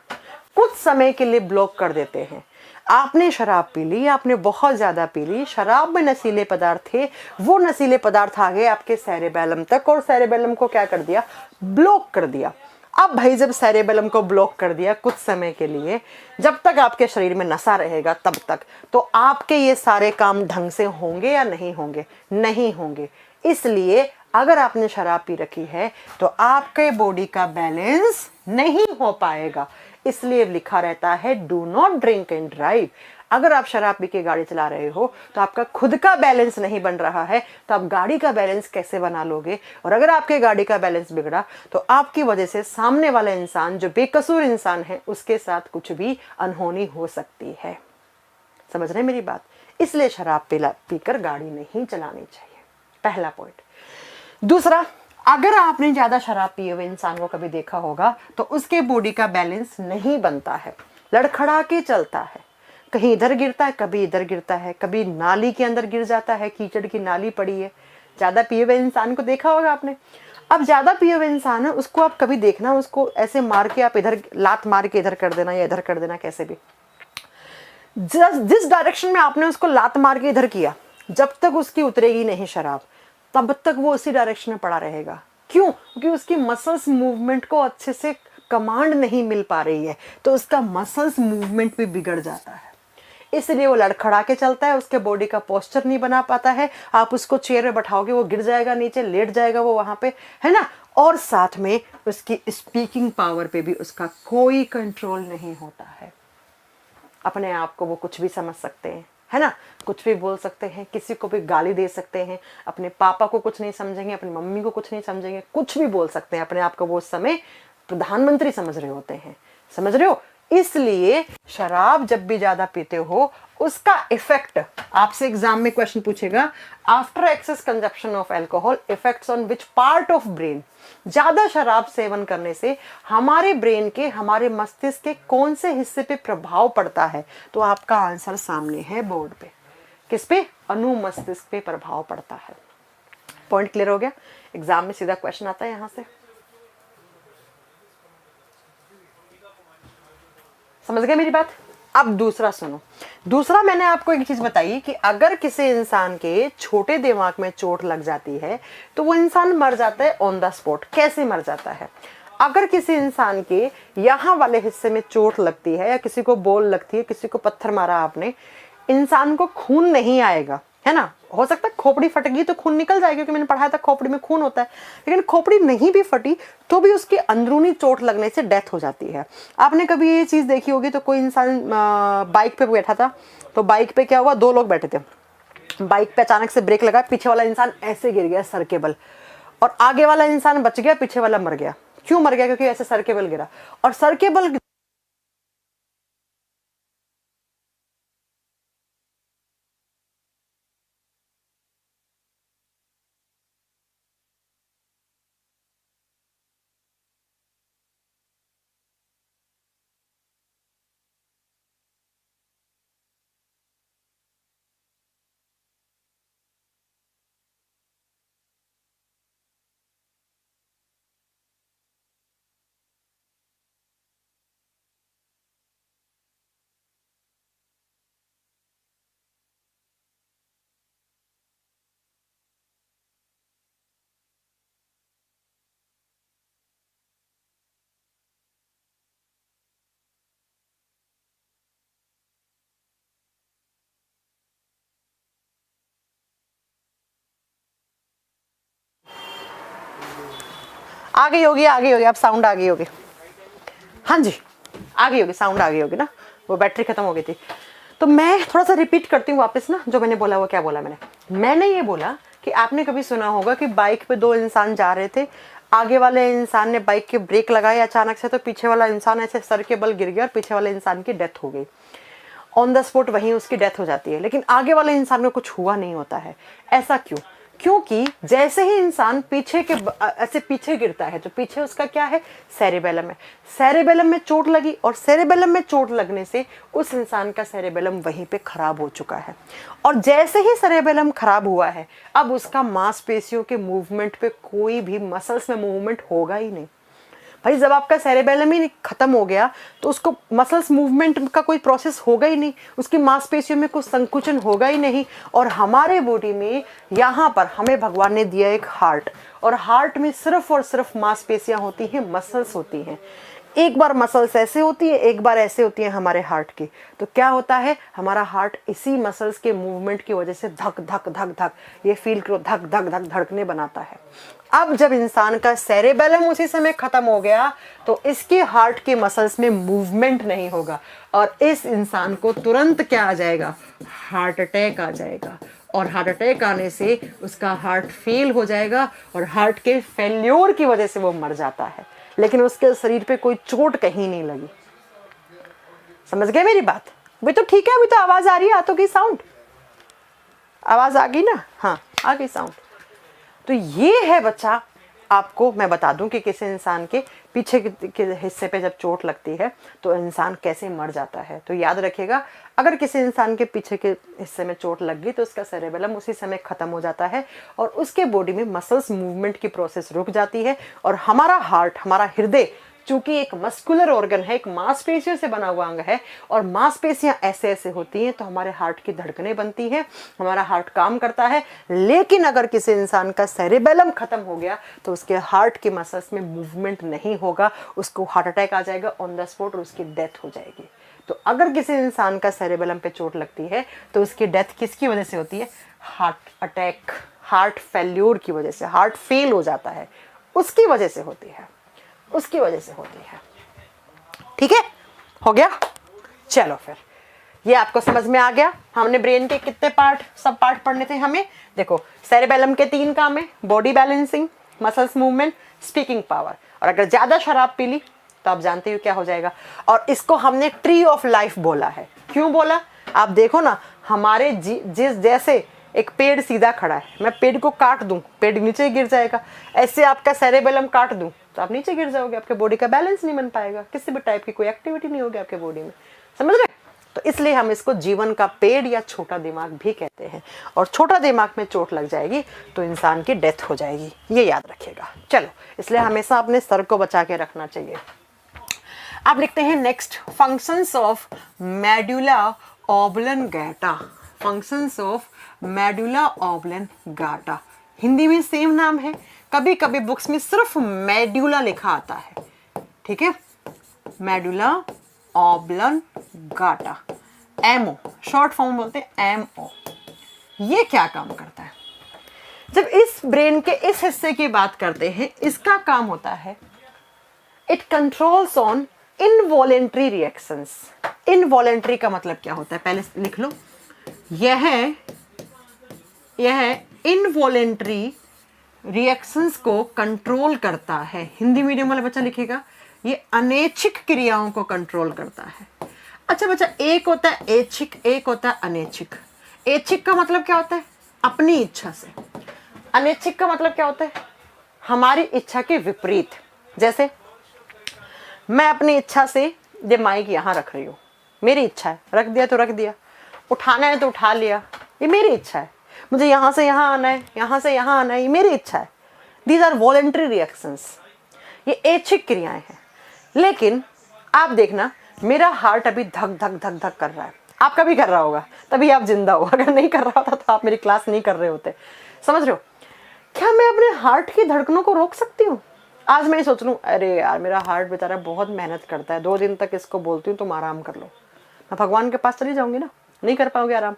कुछ समय के लिए ब्लॉक कर देते हैं। आपने शराब पी ली, आपने बहुत ज्यादा पी ली, शराब में नशीले पदार्थ थे, वो नशीले पदार्थ आ गए आपके सेरेबेलम तक, और सेरेबेलम को क्या कर दिया? ब्लॉक कर दिया। अब भाई जब सेरेबेलम को ब्लॉक कर दिया कुछ समय के लिए, जब तक आपके शरीर में नशा रहेगा तब तक, तो आपके ये सारे काम ढंग से होंगे या नहीं होंगे? नहीं होंगे। इसलिए अगर आपने शराब पी रखी है तो आपके बॉडी का बैलेंस नहीं हो पाएगा। इसलिए लिखा रहता है do not drink and drive. अगर आप शराब पी के गाड़ी चला रहे हो तो आपका खुद का बैलेंस नहीं बन रहा है, तो आप गाड़ी का बैलेंस कैसे बना लोगे? और अगर आपके गाड़ी का बैलेंस बिगड़ा तो आपकी वजह से सामने वाला इंसान, जो बेकसूर इंसान है, उसके साथ कुछ भी अनहोनी हो सकती है। समझ रहे मेरी बात? इसलिए शराब पीकर गाड़ी नहीं चलानी चाहिए, पहला पॉइंट। दूसरा, अगर आपने ज्यादा शराब पिए हुए इंसान को कभी देखा होगा तो उसके बॉडी का बैलेंस नहीं बनता है, लड़खड़ा के चलता है, कहीं इधर गिरता है, कभी इधर गिरता है, कभी नाली के अंदर गिर जाता है, कीचड़ की नाली पड़ी है। ज्यादा पिए हुए इंसान को देखा होगा आपने। अब ज्यादा पिए हुए इंसान है, उसको आप कभी देखना, उसको ऐसे मार के आप इधर लात मार के इधर कर देना या इधर कर देना, कैसे भी, जिस डायरेक्शन में आपने उसको लात मार के इधर किया, जब तक उसकी उतरेगी नहीं शराब, तब तक वो उसी डायरेक्शन में पड़ा रहेगा। क्यों? क्योंकि उसकी मसल्स मूवमेंट को अच्छे से कमांड नहीं मिल पा रही है, तो उसका मसल्स मूवमेंट भी बिगड़ जाता है। इसलिए वो लड़खड़ा के चलता है, उसके बॉडी का पोस्चर नहीं बना पाता है। आप उसको चेयर में बैठाओगे, वो गिर जाएगा नीचे, लेट जाएगा वो वहां पे, है ना। और साथ में उसकी स्पीकिंग पावर पे भी उसका कोई कंट्रोल नहीं होता है। अपने आप को वो कुछ भी समझ सकते हैं, है ना, कुछ भी बोल सकते हैं, किसी को भी गाली दे सकते हैं, अपने पापा को कुछ नहीं समझेंगे, अपनी मम्मी को कुछ नहीं समझेंगे, कुछ भी बोल सकते हैं। अपने आप को वो उस समय प्रधानमंत्री समझ रहे होते हैं। समझ रहे हो? इसलिए शराब जब भी ज्यादा पीते हो, उसका इफेक्ट, आपसे एग्जाम में क्वेश्चन पूछेगा, after excess consumption of alcohol effects on which part of brain. ज्यादा शराब सेवन करने से हमारे ब्रेन के, हमारे मस्तिष्क के कौन से हिस्से पे प्रभाव पड़ता है? तो आपका आंसर सामने है बोर्ड पे। किस पे? अनुमस्तिष्क पे प्रभाव पड़ता है। पॉइंट क्लियर हो गया? एग्जाम में सीधा क्वेश्चन आता है यहां से। समझ गए मेरी बात? अब दूसरा सुनो। दूसरा, मैंने आपको एक चीज बताई कि अगर किसी इंसान के छोटे दिमाग में चोट लग जाती है तो वो इंसान मर जाता है ऑन द स्पॉट। कैसे मर जाता है? अगर किसी इंसान के यहाँ वाले हिस्से में चोट लगती है या किसी को बोल लगती है, किसी को पत्थर मारा आपने, इंसान को खून नहीं आएगा, है ना। हो सकता है खोपड़ी फट गई तो खून निकल जाएगा, क्योंकि मैंने पढ़ा था खोपड़ी में खून होता है, लेकिन खोपड़ी नहीं भी फटी तो भी उसकी अंदरूनी चोट लगने से डेथ हो जाती है। आपने कभी ये चीज़ देखी होगी, तो कोई इंसान बाइक पे बैठा था, तो बाइक पे क्या हुआ, दो लोग बैठे थे, बाइक पे अचानक से ब्रेक लगा, पीछे वाला इंसान ऐसे गिर गया सर के बल, और आगे वाला इंसान बच गया, पीछे वाला मर गया। क्यों मर गया? क्योंकि ऐसे सर के बल गिरा, और सर के बल आ गई होगी, आ गई होगी, अब साउंड आ गई होगी। हाँ जी, आ गई होगी, साउंड आ गई होगी ना, वो बैटरी खत्म हो गई थी। तो मैं थोड़ा सा रिपीट करती हूँ वापस ना, जो मैंने बोला वो क्या बोला मैंने ये बोला कि आपने कभी सुना होगा कि बाइक पे दो इंसान जा रहे थे, आगे वाले इंसान ने बाइक के ब्रेक लगाए अचानक से, तो पीछे वाला इंसान ऐसे सर के बल गिर गया और पीछे वाले इंसान की डेथ हो गई। ऑन द स्पॉट वहीं उसकी डेथ हो जाती है, लेकिन आगे वाले इंसान को कुछ हुआ नहीं होता है। ऐसा क्यों? क्योंकि जैसे ही इंसान पीछे के ऐसे पीछे गिरता है, तो पीछे उसका क्या है, सेरेबेलम है। सेरेबेलम में चोट लगी, और सेरेबेलम में चोट लगने से उस इंसान का सेरेबेलम वहीं पे खराब हो चुका है। और जैसे ही सेरेबेलम खराब हुआ है, अब उसका मांसपेशियों के मूवमेंट पे कोई भी मसल्स में मूवमेंट होगा ही नहीं। भाई जब आपका सेरेबेलम ही खत्म हो गया, तो उसको मसल्स मूवमेंट का कोई प्रोसेस होगा ही नहीं, उसकी मांसपेशियों में कुछ संकुचन होगा ही नहीं। और हमारे बॉडी में यहाँ पर हमें भगवान ने दिया एक हार्ट, और हार्ट में सिर्फ और सिर्फ मांसपेशियां होती हैं, मसल्स होती हैं। एक बार मसल्स ऐसे होती है, एक बार ऐसे होती है हमारे हार्ट की। तो क्या होता है, हमारा हार्ट इसी मसल्स के मूवमेंट की वजह से धक धक धक धक, ये फील करो, धक धक धक धड़कने बनाता है। अब जब इंसान का सेरेबेलम उसी समय खत्म हो गया, तो इसके हार्ट के मसल्स में मूवमेंट नहीं होगा, और इस इंसान को तुरंत क्या आ जाएगा, हार्ट अटैक आ जाएगा। और हार्ट अटैक आने से उसका हार्ट फेल हो जाएगा, और हार्ट के फेल्योर की वजह से वो मर जाता है, लेकिन उसके शरीर पे कोई चोट कहीं नहीं लगी। समझ गए मेरी बात? अभी तो ठीक है, अभी तो आवाज आ रही है, हाथों की साउंड, आवाज आ गई ना? हाँ आ गई साउंड। तो ये है बच्चा, आपको मैं बता दूं कि किसी इंसान के पीछे के हिस्से पे जब चोट लगती है तो इंसान कैसे मर जाता है। तो याद रखिएगा, अगर किसी इंसान के पीछे के हिस्से में चोट लग गई तो उसका सेरेबेलम उसी समय खत्म हो जाता है, और उसके बॉडी में मसल्स मूवमेंट की प्रोसेस रुक जाती है। और हमारा हार्ट, हमारा हृदय, चूंकि एक मस्कुलर ऑर्गन है, एक मांसपेशियों से बना हुआ अंग है, और मांसपेशियां ऐसे ऐसे होती हैं, तो हमारे हार्ट की धड़कनें बनती हैं, हमारा हार्ट काम करता है। लेकिन अगर किसी इंसान का सेरेबेलम खत्म हो गया तो उसके हार्ट के मसल्स में मूवमेंट नहीं होगा, उसको हार्ट अटैक आ जाएगा ऑन द स्पॉट, और उसकी डेथ हो जाएगी। तो अगर किसी इंसान का सेरेबेलम पे चोट लगती है तो उसकी डेथ किसकी वजह से होती है, हार्ट अटैक, हार्ट फेल्योर की वजह से, हार्ट फेल हो जाता है, उसकी वजह से होती है, उसकी वजह से होती है। ठीक है, हो गया? चलो फिर, ये आपको समझ में आ गया। हमने ब्रेन के कितने पार्ट, सब पार्ट पढ़ने थे हमें। देखो, सेरेबेलम के 3 काम है, body balancing, muscles movement, speaking power. और अगर ज्यादा शराब पी ली तो आप जानते हो क्या हो जाएगा। और इसको हमने ट्री ऑफ लाइफ बोला है। क्यों बोला? आप देखो ना, हमारे जिस जैसे एक पेड़ सीधा खड़ा है, मैं पेड़ को काट दूं, पेड़ नीचे गिर जाएगा। ऐसे आपका सेरेबेलम काट दूं तो आप नीचे गिर जाओगे, आपके बॉडी का बैलेंस नहीं बन पाएगा, किसी भी टाइप की कोई एक्टिविटी नहीं होगी आपके बॉडी में। समझ रहे? तो इसलिए हम इसको जीवन का पेड़ या छोटा दिमाग भी कहते हैं। और छोटा दिमाग में चोट लग जाएगी तो इंसान की डेथ हो जाएगी, ये याद रखिएगा। चलो, इसलिए हमेशा अपने सर को बचा के रखना चाहिए। आप लिखते हैं next, functions of medulla oblongata. Functions of medulla oblongata, Hindi में सेम नाम है, कभी कभी बुक्स में सिर्फ मेडुला लिखा आता है, ठीक है, medulla oblongata, MO, short form बोलते हैं एमओ। ये क्या काम करता है? जब इस ब्रेन के इस हिस्से की बात करते हैं, इसका काम होता है it controls on involuntary reactions. Involuntary का मतलब क्या होता है, पहले लिख लो। यह इनवॉलेंट्री रिएक्शंस को कंट्रोल करता है। हिंदी मीडियम वाला बच्चा लिखेगा ये अनैच्छिक क्रियाओं को कंट्रोल करता है। अच्छा बच्चा, एक होता है ऐच्छिक, एक होता है अनैच्छिक। ऐच्छिक का मतलब क्या होता है? अपनी इच्छा से। अनैच्छिक का मतलब क्या होता है? हमारी इच्छा के विपरीत। जैसे मैं अपनी इच्छा से ये माइक यहाँ रख रही हूँ, मेरी इच्छा है, रख दिया तो रख दिया, उठाना है तो उठा लिया, ये मेरी इच्छा है। मुझे यहाँ से यहाँ आना है, यहाँ से यहाँ आना है, ये मेरी इच्छा है। दीज आर वॉलेंट्री रिएक्शंस, ये ऐच्छिक क्रियाएं हैं। लेकिन आप देखना, मेरा हार्ट अभी धक धक धक धक कर रहा है, आपका भी कर रहा होगा, तभी आप जिंदा हो। अगर नहीं कर रहा होता तो आप मेरी क्लास नहीं कर रहे होते। समझ रहे हो? क्या मैं अपने हार्ट की धड़कनों को रोक सकती हूँ? आज मैं सोच लूँ, अरे यार मेरा हार्ट बेचारा बहुत मेहनत करता है, 2 दिन तक इसको बोलती हूँ तुम आराम कर लो, मैं भगवान के पास चली जाऊंगी ना, नहीं कर पाओगे आराम।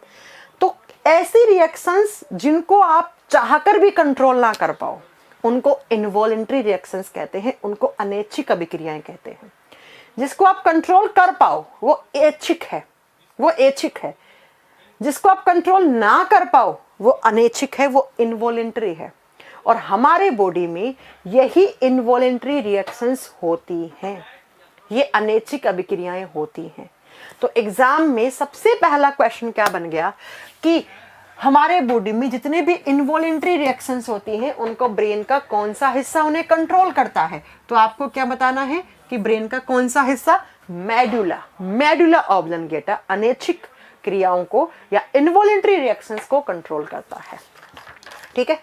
तो ऐसी रिएक्शंस जिनको आप चाहकर भी कंट्रोल ना कर पाओ, उनको इनवॉलेंट्री रिएक्शंस कहते हैं, उनको अनैच्छिक अभिक्रियाएं कहते हैं। जिसको आप कंट्रोल कर पाओ वो ऐच्छिक है, वो ऐच्छिक है। जिसको आप कंट्रोल ना कर पाओ वो अनैच्छिक है, वो इनवॉलेंट्री है। और हमारे बॉडी में यही इनवॉलेंट्री रिएक्शंस होती हैं, ये अनैच्छिक अभिक्रियाएं होती हैं। तो एग्जाम में सबसे पहला क्वेश्चन क्या बन गया कि हमारे बॉडी में जितने भी इनवॉलेंट्री रिएक्शंस होती हैं उनको ब्रेन का कौन सा हिस्सा उन्हें कंट्रोल करता है। तो आपको क्या बताना है कि ब्रेन का कौन सा हिस्सा? मेडुला, मेडुला ऑब्लंगेटा अनैच्छिक क्रियाओं को या इनवॉलेंट्री रिएक्शंस को कंट्रोल करता है। ठीक है,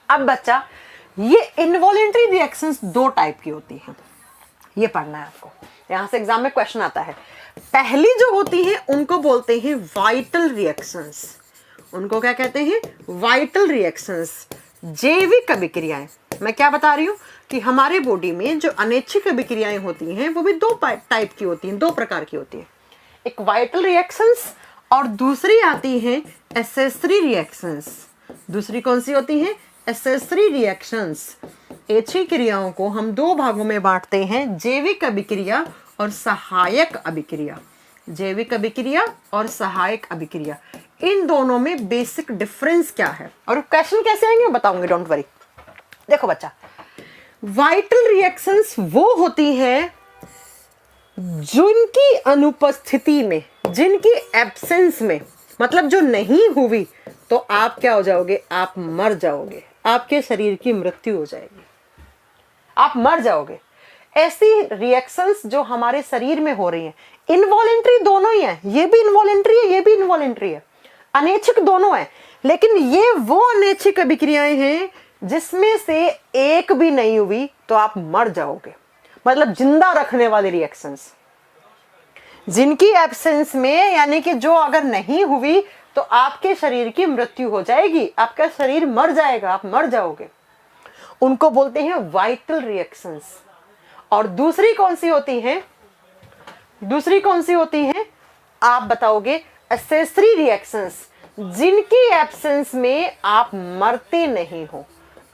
अब बच्चा, ये इनवॉलेंट्री रिएक्शंस 2 टाइप की होती हैं, ये पढ़ना है आपको, यहां से एग्जाम में क्वेश्चन आता है। पहली जो होती है उनको बोलते हैं वाइटल रिएक्शंस। उनको क्या कहते हैं? वाइटल रिएक्शंस, जैविक अभिक्रियाएं। मैं क्या बता रही हूं कि हमारे बॉडी में जो अनैच्छिक अभिक्रियाएं होती हैं वो भी 2 टाइप की होती हैं, 2 प्रकार की होती हैं। एक वाइटल रिएक्शंस और दूसरी आती है एसेसरी रिएक्शंस। दूसरी कौन सी होती है? Accessory reactions. ऐच्छिक क्रियाओं को हम 2 भागों में बांटते हैं, जैविक अभिक्रिया और सहायक अभिक्रिया। जैविक अभिक्रिया और सहायक अभिक्रिया, इन दोनों में बेसिक डिफरेंस क्या है और क्वेश्चन कैसे आएंगे बताऊंगी, डोंट वरी। देखो बच्चा, वाइटल रिएक्शंस वो होती है जिनकी अनुपस्थिति में, जिनकी एब्सेंस में, मतलब जो नहीं हुई तो आप क्या हो जाओगे? आप मर जाओगे, आपके शरीर की मृत्यु हो जाएगी, आप मर जाओगे। ऐसी रिएक्शंस जो हमारे शरीर में हो रही हैं, इनवॉलेंट्री दोनों ही हैं, ये भी इनवॉलेंट्री है, ये भी इनवॉलेंट्री है, अनैच्छिक दोनों है। लेकिन ये वो अनैच्छिक अभिक्रियाएं हैं जिसमें से एक भी नहीं हुई तो आप मर जाओगे, मतलब जिंदा रखने वाली रिएक्शंस। जिनकी एब्सेंस में, यानी कि जो अगर नहीं हुई तो आपके शरीर की मृत्यु हो जाएगी, आपका शरीर मर जाएगा, आप मर जाओगे, उनको बोलते हैं वाइटल रिएक्शंस। और दूसरी कौन सी होती है? दूसरी कौन सी होती है आप बताओगे? एसेसरी रिएक्शंस, जिनकी एब्सेंस में आप मरते नहीं हो,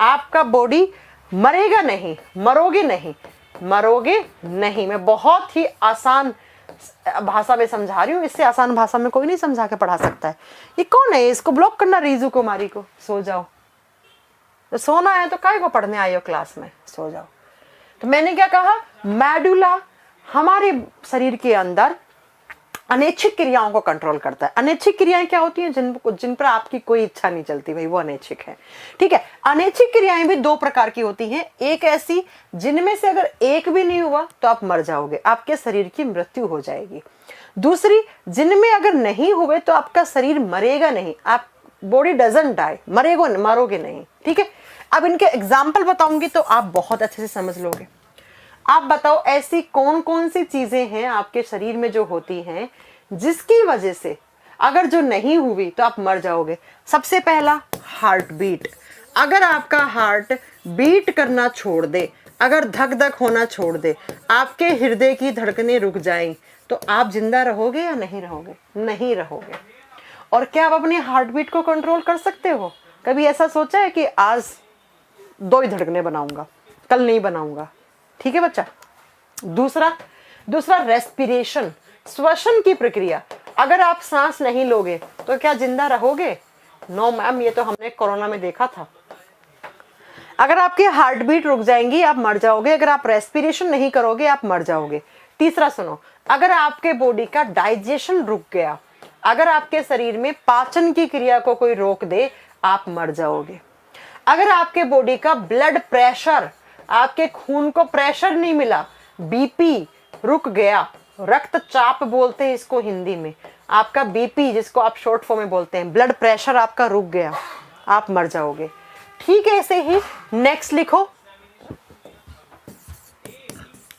आपका बॉडी मरेगा नहीं, मरोगे नहीं, मरोगे नहीं। मैं बहुत ही आसान भाषा में समझा रही हूँ, इससे आसान भाषा में कोई नहीं समझा के पढ़ा सकता है। ये कौन है? इसको ब्लॉक करना, रीजू कुमारी को। सो जाओ, तो सोना है तो काय को पढ़ने आए हो क्लास में, सो जाओ। तो मैंने क्या कहा? मेडुला हमारे शरीर के अंदर अनैच्छिक क्रियाओं को कंट्रोल करता है। अनैच्छिक क्रियाएं क्या होती हैं? जिन पर आपकी कोई इच्छा नहीं चलती, भाई वो अनैच्छिक है। ठीक है, अनैच्छिक क्रियाएं भी 2 प्रकार की होती हैं। एक ऐसी जिनमें से अगर एक भी नहीं हुआ तो आप मर जाओगे, आपके शरीर की मृत्यु हो जाएगी। दूसरी, जिनमें अगर नहीं हुए तो आपका शरीर मरेगा नहीं, आप बॉडी डजंट डाई, मरोगे नहीं। ठीक है, अब इनके एग्जाम्पल बताऊंगी तो आप बहुत अच्छे से समझ लोगे। आप बताओ ऐसी कौन कौन सी चीजें हैं आपके शरीर में जो होती हैं जिसकी वजह से अगर जो नहीं हुई तो आप मर जाओगे। सबसे पहला हार्ट बीट, अगर आपका हार्ट बीट करना छोड़ दे, अगर धक धक होना छोड़ दे, आपके हृदय की धड़कनें रुक जाएं, तो आप जिंदा रहोगे या नहीं रहोगे? नहीं रहोगे। और क्या आप अपनी हार्ट बीट को कंट्रोल कर सकते हो? कभी ऐसा सोचा है कि आज 2 ही धड़कनें बनाऊंगा, कल नहीं बनाऊंगा? ठीक है बच्चा। दूसरा रेस्पिरेशन, श्वसन की प्रक्रिया। अगर आप सांस नहीं लोगे तो क्या जिंदा रहोगे? नो मैम, ये तो हमने कोरोना में देखा था। अगर आपकी हार्ट बीट रुक जाएंगी आप मर जाओगे। अगर आप रेस्पिरेशन नहीं करोगे आप मर जाओगे। तीसरा सुनो, अगर आपके बॉडी का डाइजेशन रुक गया, अगर आपके शरीर में पाचन की क्रिया को कोई रोक दे, आप मर जाओगे। अगर आपके बॉडी का ब्लड प्रेशर, आपके खून को प्रेशर नहीं मिला, बीपी रुक गया, रक्तचाप बोलते हैं इसको हिंदी में, आपका बीपी जिसको आप शॉर्ट फॉर्म में बोलते हैं, ब्लड प्रेशर आपका रुक गया, आप मर जाओगे। ठीक है, ऐसे ही नेक्स्ट लिखो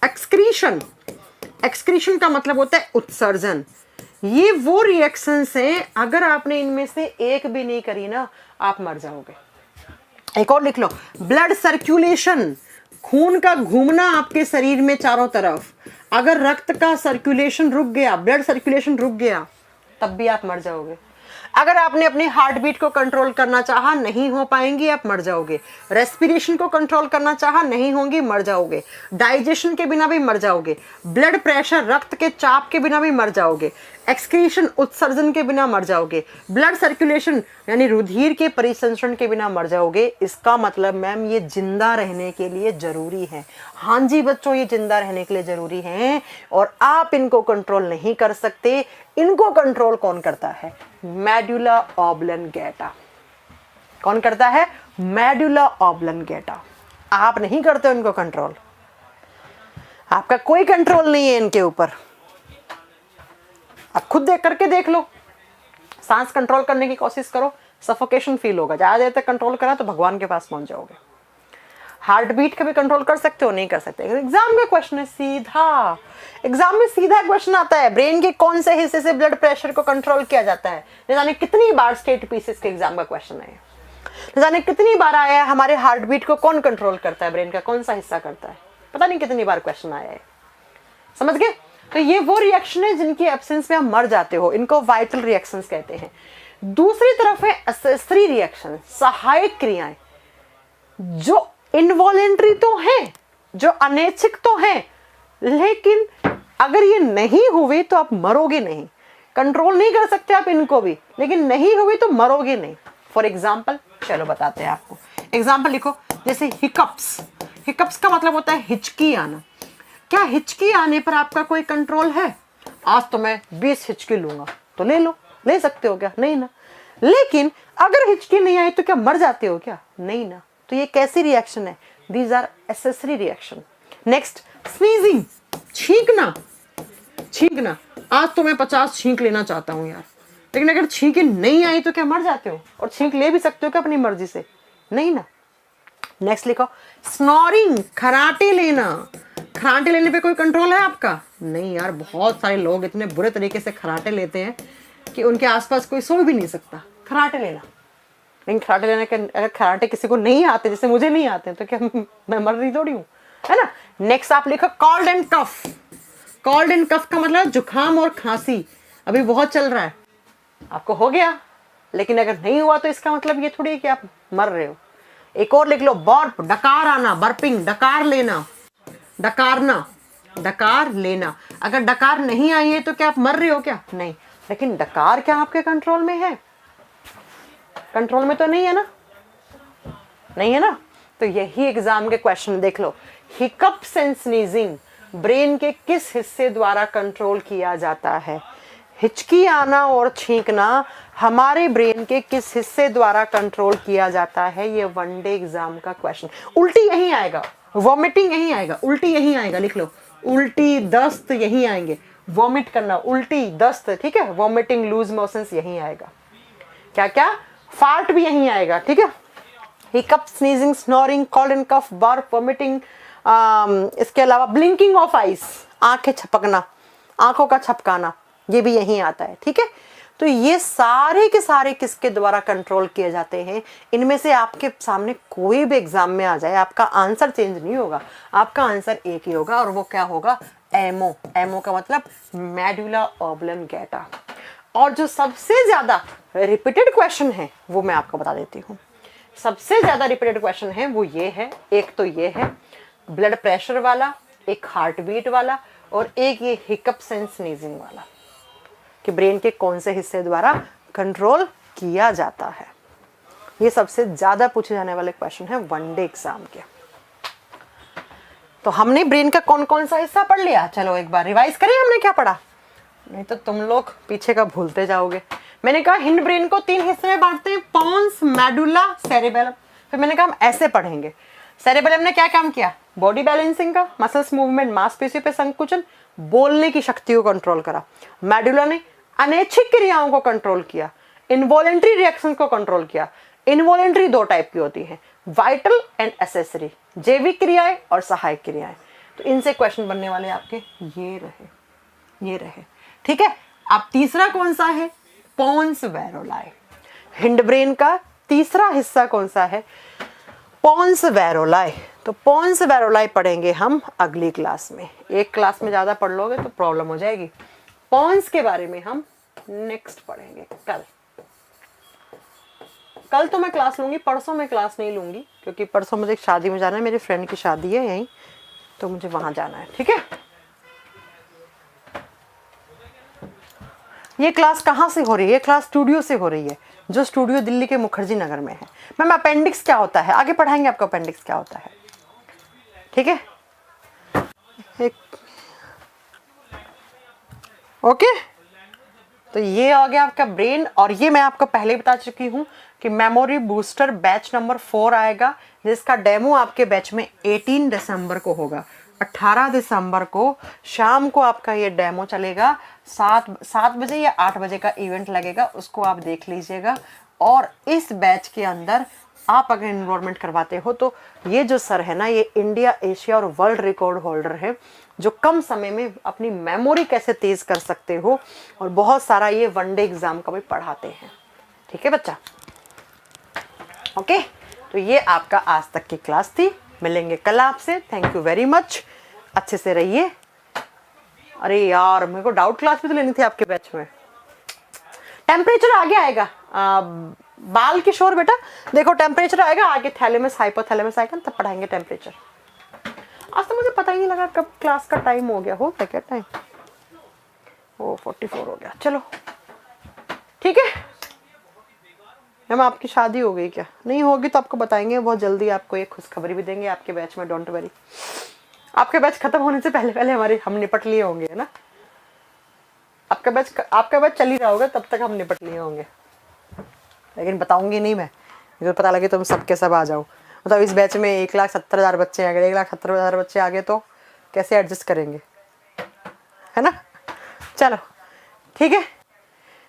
एक्सक्रीशन। एक्सक्रीशन का मतलब होता है उत्सर्जन। ये वो रिएक्शंस हैं, अगर आपने इनमें से एक भी नहीं करी ना, आप मर जाओगे। एक और लिख लो, ब्लड सर्कुलेशन, खून का घूमना आपके शरीर में चारों तरफ। अगर रक्त का सर्कुलेशन रुक गया, ब्लड सर्कुलेशन रुक गया, तब भी आप मर जाओगे। अगर आपने अपनी हार्ट बीट को कंट्रोल करना चाहा, नहीं हो पाएंगी, आप मर जाओगे। रेस्पिरेशन को कंट्रोल करना चाहा, नहीं होंगी, मर जाओगे। डाइजेशन के बिना भी मर जाओगे। ब्लड प्रेशर, रक्त के चाप के बिना भी मर जाओगे। एक्सक्रीशन, उत्सर्जन के बिना मर जाओगे। ब्लड सर्कुलेशन यानी रुधिर के परिसंचरण के बिना मर जाओगे। इसका मतलब मैम ये जिंदा रहने के लिए जरूरी है। हाँ जी बच्चों, ये जिंदा रहने के लिए जरूरी है और आप इनको कंट्रोल नहीं कर सकते। इनको कंट्रोल कौन करता है? Medulla oblongata. कौन करता है? Medulla oblongata. आप नहीं करते इनको कंट्रोल, आपका कोई कंट्रोल नहीं है इनके ऊपर। आप खुद देख करके देख लो, सांस कंट्रोल करने की कोशिश करो, सफोकेशन फील होगा। ज्यादा देर तक कंट्रोल करा तो भगवान के पास पहुंच जाओगे। हार्ट बीट कभी कंट्रोल कर सकते हो? नहीं कर सकते। एग्जाम में क्वेश्चन है सीधा, एग्जाम में सीधा क्वेश्चन आता है, ब्रेन के कौन से हिस्से से ब्लड प्रेशर को कंट्रोल किया जाता है? न जाने कितनी बार स्टेट पीसीएस के एग्जाम का क्वेश्चन है, न जाने कितनी बार आया है, हमारे हार्ट बीट को कौन कंट्रोल करता है, ब्रेन का कौन सा हिस्सा करता है, पता नहीं कितनी बार क्वेश्चन आया है। समझ गए? तो ये वो रिएक्शन है जिनकी एब्सेंस में आप मर जाते हो, इनको वाइटल रिएक्शंस कहते हैं। दूसरी तरफ है एक्सेसरी रिएक्शन, सहायक क्रियाएं, जो इनवॉलेंट्री तो हैं, जो अनैच्छिक तो हैं, लेकिन अगर ये नहीं हुई तो आप मरोगे नहीं। कंट्रोल नहीं कर सकते आप इनको भी, लेकिन नहीं हुई तो मरोगे नहीं। फॉर एग्जाम्पल, चलो बताते हैं आपको। एग्जाम्पल लिखो, जैसे हिकअप्स। हिकअप्स का मतलब होता है हिचकी आना। क्या हिचकी आने पर आपका कोई कंट्रोल है? आज तो मैं 20 हिचकी लूंगा, तो ले लो, ले सकते हो क्या? नहीं ना। लेकिन अगर हिचकी नहीं आई तो क्या मर जाते हो क्या? नहीं ना। तो ये कैसी रिएक्शन है? These are accessory reaction. Next, sneezing, छींकना। छींकना, आज तो मैं 50 छींक लेना चाहता हूं यार, लेकिन अगर छींके नहीं आई तो क्या मर जाते हो? और छींक ले भी सकते हो क्या अपनी मर्जी से? नहीं ना। नेक्स्ट लिखो, स्नोरिंग, खराटे लेना। खराटे लेने पे कोई कंट्रोल है आपका? नहीं यार, बहुत सारे लोग इतने बुरे तरीके से खराटे लेते हैं कि उनके आसपास कोई सो भी नहीं सकता। खराटे लेना, लेकिन खराटे लेने के, अगर खराटे किसी को नहीं आते, जैसे मुझे नहीं आते, तो क्या मैं मर रही थोड़ी हूँ, है ना। नेक्स्ट आप लिखो cold and cough. Cold and cough का मतलब जुकाम और खांसी, अभी बहुत चल रहा है, आपको हो गया, लेकिन अगर नहीं हुआ तो इसका मतलब ये थोड़ी है कि आप मर रहे हो। एक और लिख लो, बर्प, डकार आना, बर्पिंग, डकार लेना, डकारना, डकार लेना। अगर डकार नहीं आई है तो क्या आप मर रहे हो क्या? नहीं। लेकिन डकार क्या आपके कंट्रोल में है? कंट्रोल में तो नहीं है ना, नहीं है ना। तो यही एग्जाम के क्वेश्चन देख लो। हिकअप्स एंड स्नीजिंग ब्रेन के किस हिस्से द्वारा कंट्रोल किया जाता है? हिचकी आना और छींकना हमारे ब्रेन के किस हिस्से द्वारा कंट्रोल किया जाता है? ये वनडे एग्जाम का क्वेश्चन। उल्टी यही आएगा, वॉमिटिंग यही आएगा, उल्टी यही आएगा। लिख लो, उल्टी, दस्त यही आएंगे। वॉमिट करना, उल्टी, दस्त, ठीक है। वॉमिटिंग, लूज मोशंस यही आएगा। क्या क्या? फार्ट भी यही आएगा, ठीक है। Hiccup, sneezing, snoring, cold and cough, burp, vomiting, इसके अलावा ब्लिंकिंग ऑफ आइस, आंखें छपकना, आंखों का छपकाना, ये भी यही आता है, ठीक है। तो ये सारे के सारे किसके द्वारा कंट्रोल किए जाते हैं? इनमें से आपके सामने कोई भी एग्जाम में आ जाए, आपका आंसर चेंज नहीं होगा, आपका आंसर एक ही होगा, और वो क्या होगा? एमओ। एमओ का मतलब मेडुला ऑब्लंगेटा। और जो सबसे ज्यादा रिपीटेड क्वेश्चन है वो मैं आपको बता देती हूँ। सबसे ज्यादा रिपीटेड क्वेश्चन है वो ये है, एक तो ये है ब्लड प्रेशर वाला, एक हार्ट बीट वाला, और एक ये हिकअप्स एंड स्नीजिंग वाला, कि ब्रेन के कौन से हिस्से द्वारा कंट्रोल किया जाता है। ये सबसे ज्यादा पूछे जाने वाले क्वेश्चन है वनडे एग्जाम के। तो हमने ब्रेन का कौन कौन सा हिस्सा पढ़ लिया, चलो एक बार रिवाइज करें हमने क्या पढ़ा, नहीं तो तुम लोग पीछे का भूलते जाओगे। मैंने कहा हिंड ब्रेन को 3 हिस्से में बांटते हैं, पोन्स, मेडुला, सेरेबेलम। फिर मैंने कहा हम ऐसे पढ़ेंगे। सेरेबेलम ने क्या काम किया? बॉडी बैलेंसिंग का, मसल्स मूवमेंट, मांसपेशियों पे संकुचन, बोलने की शक्तियों को कंट्रोल करा। मेडुला ने अनैच्छिक क्रियाओं को कंट्रोल किया, इनवॉलेंट्री रिएक्शन को कंट्रोल किया। इनवॉलेंट्री 2 टाइप की होती हैं, वाइटल एंड एसेसरी, जैविक क्रियाएं और सहायक क्रियाएं। तो इनसे क्वेश्चन बनने वाले आपके ये रहे। ठीक है। अब तीसरा कौन सा है? पोन्स वेरोलाई। हिंड ब्रेन का तीसरा हिस्सा कौन सा है? पोन्स वेरोलाई। तो पोन्स वेरोलाई पढ़ेंगे हम अगली क्लास में। एक क्लास में ज्यादा पढ़ लोगे तो प्रॉब्लम हो जाएगी। पोन्स के बारे में हम नेक्स्ट पढ़ेंगे कल तो मैं क्लास लूंगी, परसों मैं क्लास नहीं लूंगी, क्योंकि परसों मुझे एक शादी में जाना है, मेरी फ्रेंड की शादी है यहीं, तो मुझे वहां जाना है। ठीक है। ये क्लास कहाँ से हो रही है? ये क्लास स्टूडियो से हो रही है, जो स्टूडियो दिल्ली के मुखर्जी नगर में है। मैम अपेंडिक्स क्या होता है? आगे पढ़ाएंगे आपको अपेंडिक्स क्या होता है। ठीक है। ओके। तो ये आ गया आपका ब्रेन। और ये मैं आपको पहले बता चुकी हूँ कि मेमोरी बूस्टर बैच नंबर 4 आएगा, जिसका डेमो आपके बैच में 18 दिसंबर को होगा। 18 दिसंबर को शाम को आपका ये डेमो चलेगा। 7 बजे या 8 बजे का इवेंट लगेगा, उसको आप देख लीजिएगा। और इस बैच के अंदर आप अगर इन्वॉल्वमेंट करवाते हो तो ये जो सर है ना, ये इंडिया, एशिया और वर्ल्ड रिकॉर्ड होल्डर है, जो कम समय में अपनी मेमोरी कैसे तेज कर सकते हो, और बहुत सारा ये वनडे एग्जाम का भी पढ़ाते हैं। ठीक है बच्चा। ओके। तो ये आपका आज तक की क्लास थी। मिलेंगे कल आपसे। Thank you very much. अच्छे से रहिए। अरे यार, मेरे को डाउट क्लास भी तो लेनी थी आपके बैच में। टेम्परेचर आगे आएगा। बाल किशोर बेटा देखो, टेम्परेचर आएगा आगे, थैलेमस हाइपोथैलेमस आएगा, तब पढ़ाएंगे टेम्परेचर। आज तो मुझे पता ही नहीं लगा कब क्लास का टाइम हो गया। हो क्या टाइम? ओ 44 हो गया। चलो ठीक है। मैम आपकी शादी हो गई क्या? नहीं होगी तो आपको बताएंगे बहुत जल्दी, आपको एक खुशखबरी भी देंगे आपके बैच में। डोंट वरी, आपके बैच खत्म होने से पहले पहले हम निपट लिए होंगे, है ना। आपका बैच चल ही रहा होगा, तब तक हम निपट लिए होंगे, लेकिन बताऊंगी नहीं मैं। मुझे पता लगे तुम सबके सब आ जाओ। मतलब इस बैच में 1,70,000 बच्चे आ गए, 1,70,000 बच्चे आ गए तो कैसे एडजस्ट करेंगे, है ना। चलो ठीक है,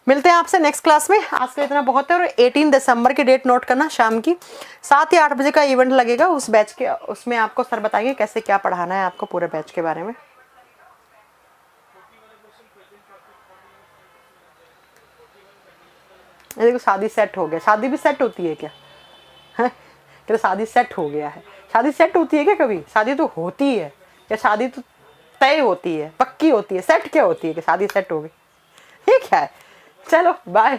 मिलते हैं आपसे नेक्स्ट क्लास में। आज के इतना बहुत है। और 18 दिसंबर की डेट नोट करना, शाम की 7 या 8 बजे का इवेंट लगेगा उस बैच के। उसमें आपको सर बताएंगे कैसे क्या पढ़ाना है आपको पूरे बैच के बारे में। देखो शादी सेट हो गया। शादी भी सेट होती है क्या? है शादी सेट हो गया है। शादी सेट होती है क्या कभी? शादी तो होती है, या शादी तो तय होती है, पक्की होती है। सेट क्या होती है कि शादी सेट हो गई? ये क्या है? चलो बाय।